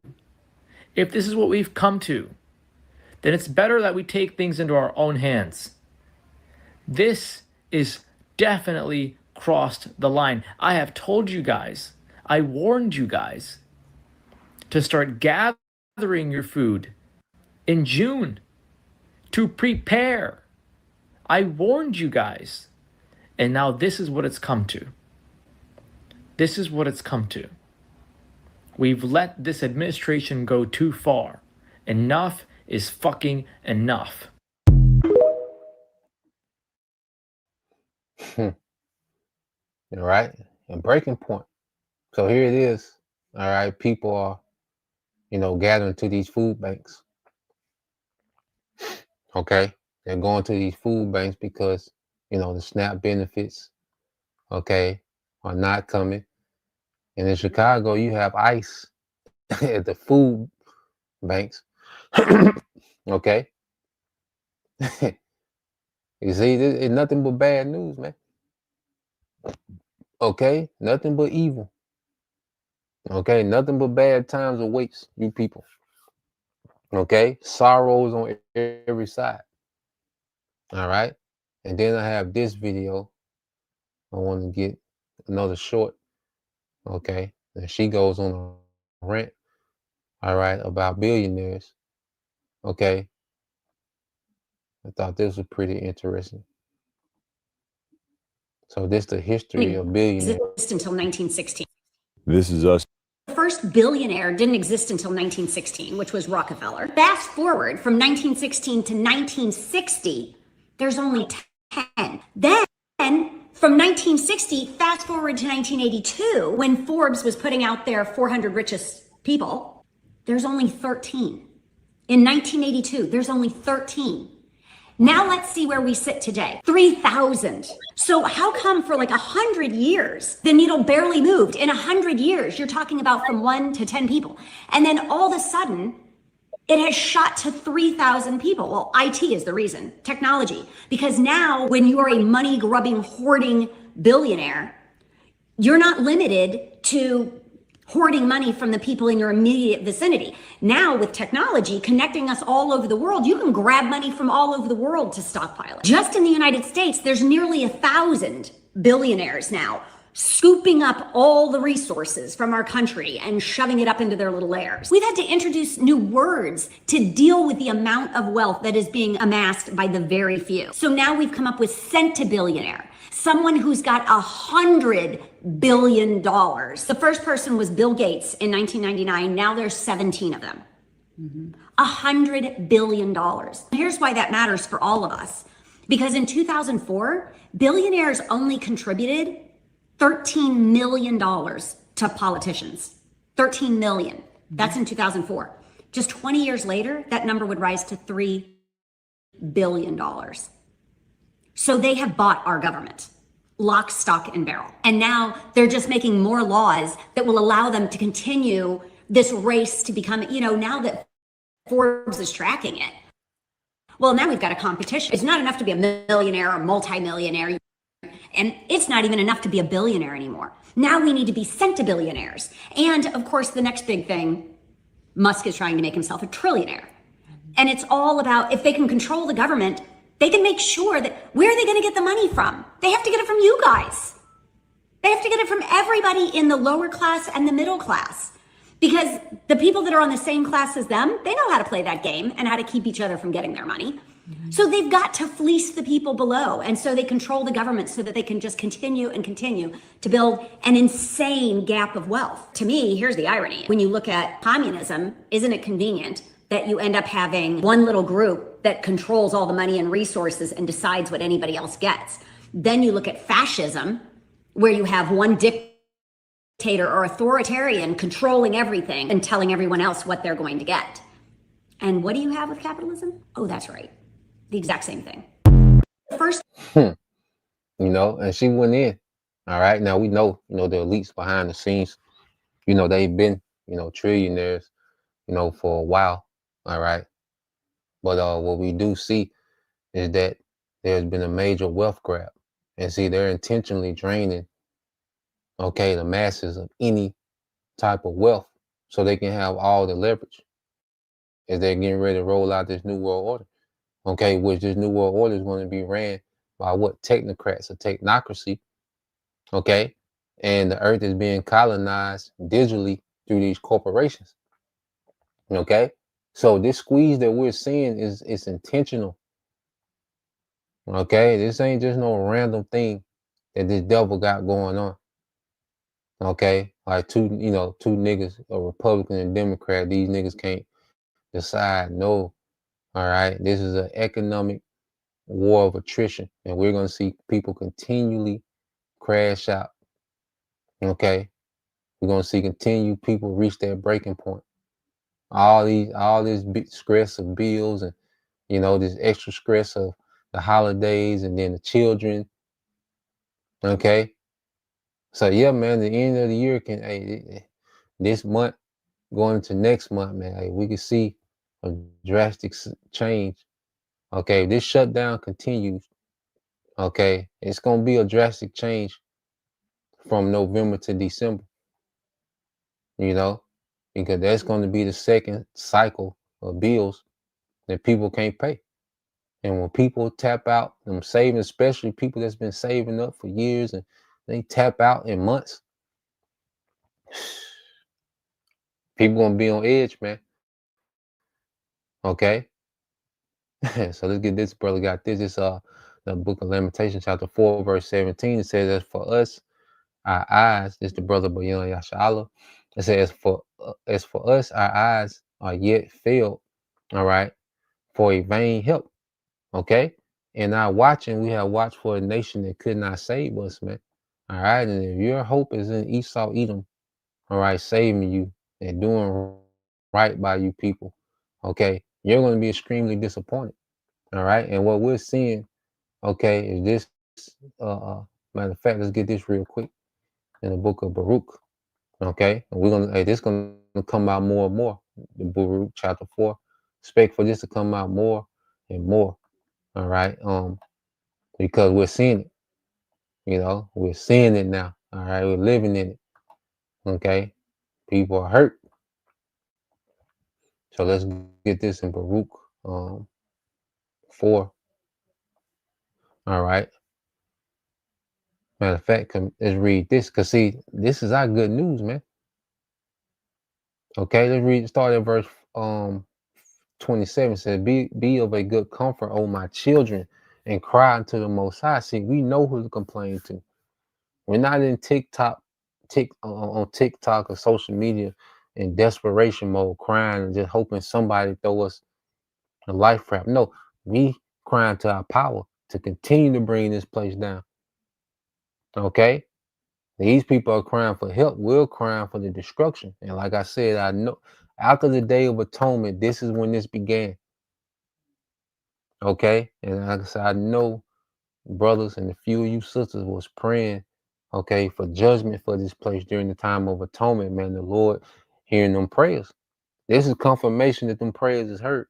then it's better that we take things into our own hands. This is definitely crossed the line. I have told you guys, I warned you guys to start gathering your food in June to prepare. I warned you guys. And now this is what it's come to. This is what it's come to. We've let this administration go too far. Enough is fucking enough. All right. And breaking point. So here it is. All right. People are, gathering to these food banks. Okay. They're going to these food banks because, the SNAP benefits, okay, are not coming. And in Chicago, you have ICE at the food banks. Okay. You see, it's nothing but bad news, man. Okay. Nothing but evil. Okay. Nothing but bad times awaits you people. Okay. Sorrows on every side. All right. And then I have this video. I want to get another short. Okay. And she goes on a rant. All right. About billionaires. Okay. I thought this was pretty interesting. So this the history of billionaires. Until 1916. This is us. The first billionaire didn't exist until 1916, which was Rockefeller. Fast forward from 1916 to 1960, there's only 10. Then from 1960, fast forward to 1982, when Forbes was putting out their 400 richest people, there's only 13. In 1982, there's only 13. Now let's see where we sit today. 3,000. So how come for like 100 years, the needle barely moved? In 100 years, you're talking about from 1 to 10 people. And then all of a sudden, it has shot to 3,000 people. Well, IT is the reason, technology. Because now when you are a money grubbing, hoarding billionaire, you're not limited to hoarding money from the people in your immediate vicinity. Now with technology connecting us all over the world, you can grab money from all over the world to stockpile it. Just in the United States, there's nearly 1,000 billionaires now scooping up all the resources from our country and shoving it up into their little lairs. We've had to introduce new words to deal with the amount of wealth that is being amassed by the very few. So now we've come up with centibillionaire, someone who's got $100 billion. The first person was Bill Gates in 1999. Now there's 17 of them. $100 billion. Here's why that matters for all of us. Because in 2004, billionaires only contributed $13 million to politicians. 13 million. That's in 2004. Just 20 years later, that number would rise to $3 billion. So they have bought our government, lock, stock, and barrel. And now they're just making more laws that will allow them to continue this race to become, now that Forbes is tracking it. Well, now we've got a competition. It's not enough to be a millionaire or multimillionaire. And it's not even enough to be a billionaire anymore. Now we need to be centibillionaires. And of course, the next big thing, Musk is trying to make himself a trillionaire. And it's all about, if they can control the government, they can make sure that, where are they going to get the money from? They have to get it from you guys. They have to get it from everybody in the lower class and the middle class. Because the people that are on the same class as them, they know how to play that game and how to keep each other from getting their money. So they've got to fleece the people below. And so they control the government so that they can just continue and continue to build an insane gap of wealth. To me, here's the irony. When you look at communism, isn't it convenient that you end up having one little group that controls all the money and resources and decides what anybody else gets? Then you look at fascism, where you have one dictator or authoritarian controlling everything and telling everyone else what they're going to get. And what do you have with capitalism? Oh, that's right. The exact same thing. First, and she went in. All right. Now we know, the elites behind the scenes, they've been, trillionaires, for a while. All right. But what we do see is that there's been a major wealth grab. And see, they're intentionally draining, the masses of any type of wealth so they can have all the leverage. as they're getting ready to roll out this new world order. Okay, which this new world order is going to be ran by what? Technocrats or technocracy. Okay, and the earth is being colonized digitally through these corporations. Okay, so this squeeze that we're seeing is intentional. Okay, this ain't just no random thing that this devil got going on. Okay, like two niggas, a Republican and Democrat. These niggas can't decide. No, all right. This is an economic war of attrition, and we're gonna see people continually crash out. Okay, we're gonna see continued people reach that breaking point. All this big stress of bills, and this extra stress of the holidays, and then the children. Okay, so yeah, man, the end of the year this month going into next month, man, we can see a drastic change. Okay, if this shutdown continues, okay, it's gonna be a drastic change from November to December. Because that's going to be the second cycle of bills that people can't pay. And when people tap out, them saving, especially people that's been saving up for years, and they tap out in months, people gonna be on edge, man. Okay. So let's get this. Brother got this. It's the book of Lamentations, chapter 4, verse 17. It says, as for us, our eyes, this is the brother Bayon Yashala. It says, as for us, our eyes are yet filled, all right, for a vain help. Okay. And our watching, we have watched for a nation that could not save us, man. All right. And if your hope is in Esau, Edom, all right, saving you and doing right by you people, okay, you're going to be extremely disappointed. All right. And what we're seeing, okay, is this. Matter of fact, let's get this real quick in the book of Baruch. Okay. And we're going to, this going to come out more and more. The Baruch chapter 4. Expect for this to come out more and more. All right. Because we're seeing it. We're seeing it now. All right. We're living in it. Okay. People are hurt. So let's get this in Baruch 4. All right. Matter of fact, let's read this. Because see, this is our good news, man. Okay, let's start at verse 27. It says, be of a good comfort, O my children, and cry unto the Most High. See, we know who to complain to. We're not in on TikTok or social media in desperation mode, crying and just hoping somebody throw us a life raft. No, we crying to our power to continue to bring this place down. Okay? These people are crying for help. We're crying for the destruction. And like I said, I know after the Day of Atonement, this is when this began. Okay? And like I said, I know brothers and a few of you sisters was praying, okay, for judgment for this place during the time of atonement, man. The Lord hearing them prayers. This is confirmation that them prayers is heard.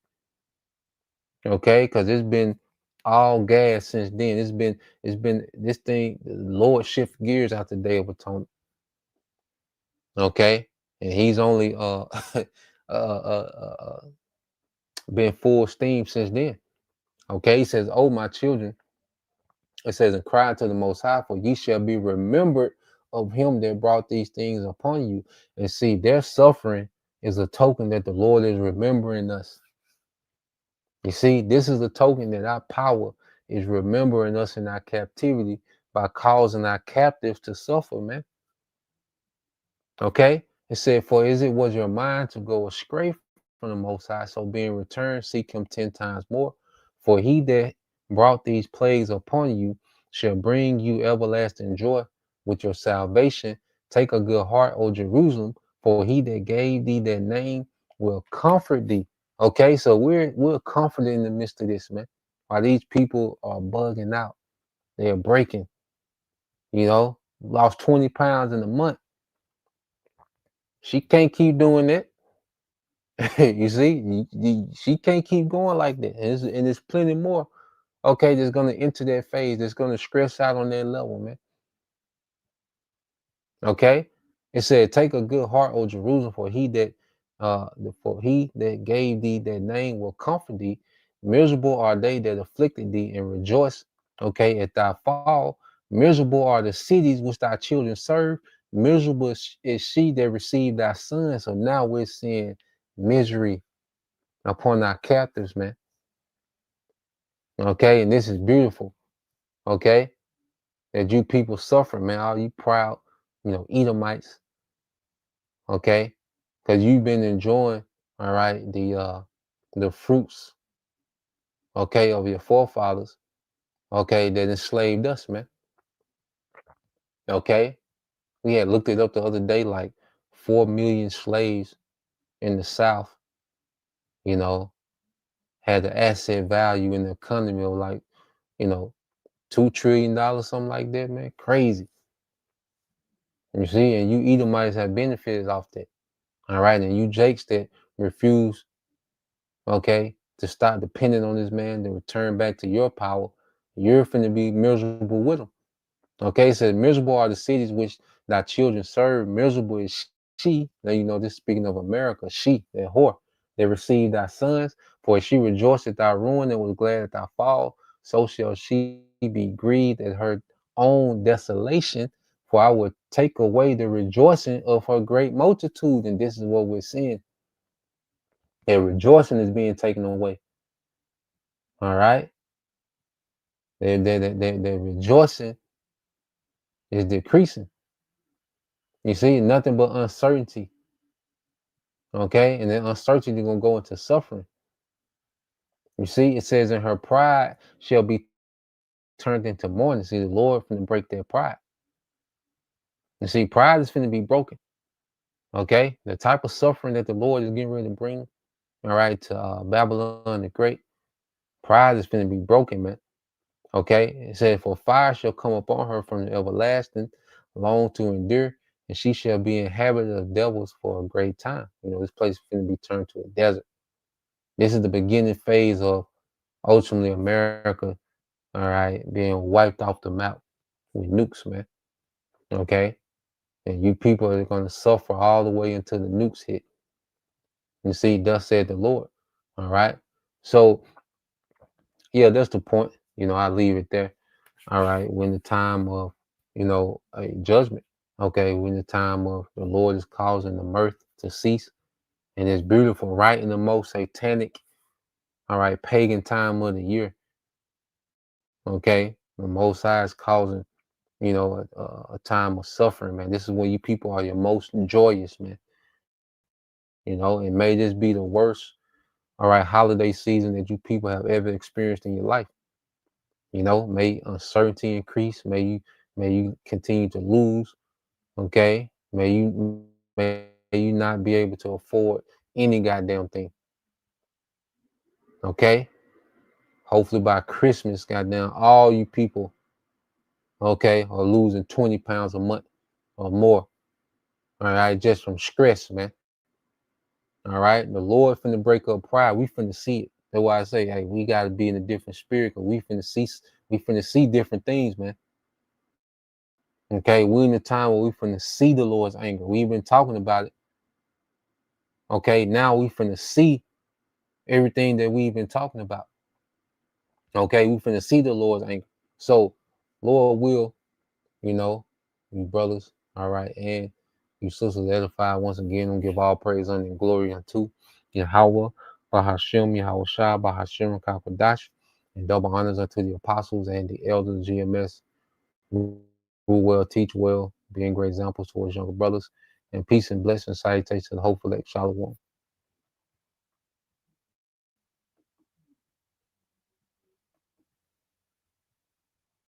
Okay, because it's been all gas since then. It's been this thing, the Lord shift gears out the Day of Atonement. Okay, and he's only been full steam since then. Okay, he says, oh my children, it says, and cry to the Most High, for ye shall be remembered of him that brought these things upon you. And see, their suffering is a token that the Lord is remembering us. You see, this is a token that our power is remembering us in our captivity by causing our captives to suffer, man. Okay? It said, for is it was your mind to go astray from the Most High, so being returned, seek him 10 times more. For he that brought these plagues upon you shall bring you everlasting joy with your salvation. Take a good heart, O Jerusalem, for he that gave thee that name will comfort thee. Okay, so we're comforted in the midst of this, man. While these people are bugging out, they're breaking. Lost 20 pounds in a month. She can't keep doing that. You see, she can't keep going like that. And there's plenty more. Okay, that's gonna enter that phase. That's gonna stress out on that level, man. Okay, it said, "Take a good heart, O Jerusalem, for he that For he that gave thee that name will comfort thee. Miserable are they that afflicted thee, and rejoice, okay, at thy fall. Miserable are the cities which thy children serve. Miserable is she that received thy son. So now we're seeing misery upon our captives, man. Okay, and this is beautiful. Okay, that you people suffer, man. All you proud, Edomites. Okay, because you've been enjoying, all right, the fruits, okay, of your forefathers, okay, that enslaved us, man. Okay, we had looked it up the other day, like 4 million slaves in the South, you know, had the asset value in the economy of like, you know, $2 trillion, something like that, man. Crazy. You see, and you Edomites have benefited off that. All right, and you Jakes that refuse, okay, to stop depending on this man to return back to your power, you're finna be miserable with him. Okay, it says, miserable are the cities which thy children serve. Miserable is she. Now, this speaking of America, she, that whore, that received thy sons. For she rejoiced at thy ruin and was glad at thy fall. So shall she be grieved at her own desolation. For I will take away the rejoicing of her great multitude. And this is what we're seeing. That rejoicing is being taken away. All right? Their rejoicing is decreasing. You see, nothing but uncertainty. Okay, and then uncertainty gonna go into suffering. You see, it says, in her pride shall be turned into mourning. See, the Lord finna break their pride. You see, pride is finna be broken. Okay, the type of suffering that the Lord is getting ready to bring, all right, to Babylon the Great, pride is finna be broken, man. Okay, it says, for fire shall come upon her from the everlasting, long to endure, and she shall be inhabited of devils for a great time. This place is going to be turned to a desert. This is the beginning phase of ultimately America, all right, being wiped off the map with nukes, man. Okay, and you people are going to suffer all the way until the nukes hit. You see, thus said the Lord. All right, so yeah, that's the point. I leave it there. All right, when the time of a judgment, okay, when the time of the Lord is causing the mirth to cease, and it's beautiful, right in the most satanic, all right, pagan time of the year, okay, the Most High is causing, a time of suffering, man. This is when you people are your most joyous, man. And may this be the worst, all right, holiday season that you people have ever experienced in your life. May uncertainty increase. May you continue to lose. Okay. May you not be able to afford any goddamn thing. Okay. Hopefully by Christmas, goddamn, all you people, okay, are losing 20 pounds a month or more. All right, just from stress, man. All right. The Lord finna break up pride. We finna see it. That's why I say, hey, we gotta be in a different spirit, because we finna see different things, man. Okay, we're in a time where we finna see the Lord's anger. We've been talking about it. Okay, now we finna see everything that we've been talking about. Okay, we finna see the Lord's anger. So, Lord will, you brothers, all right, and you sisters edify once again, and give all praise and glory unto Yahweh, Bahashem, Yahweh Shah, Bahashem, Kakadash, and double honors unto the apostles and the elders, GMS, who well, teach well, being great examples towards younger brothers, and peace and blessings, salutations to the hopeful elect, Shalom.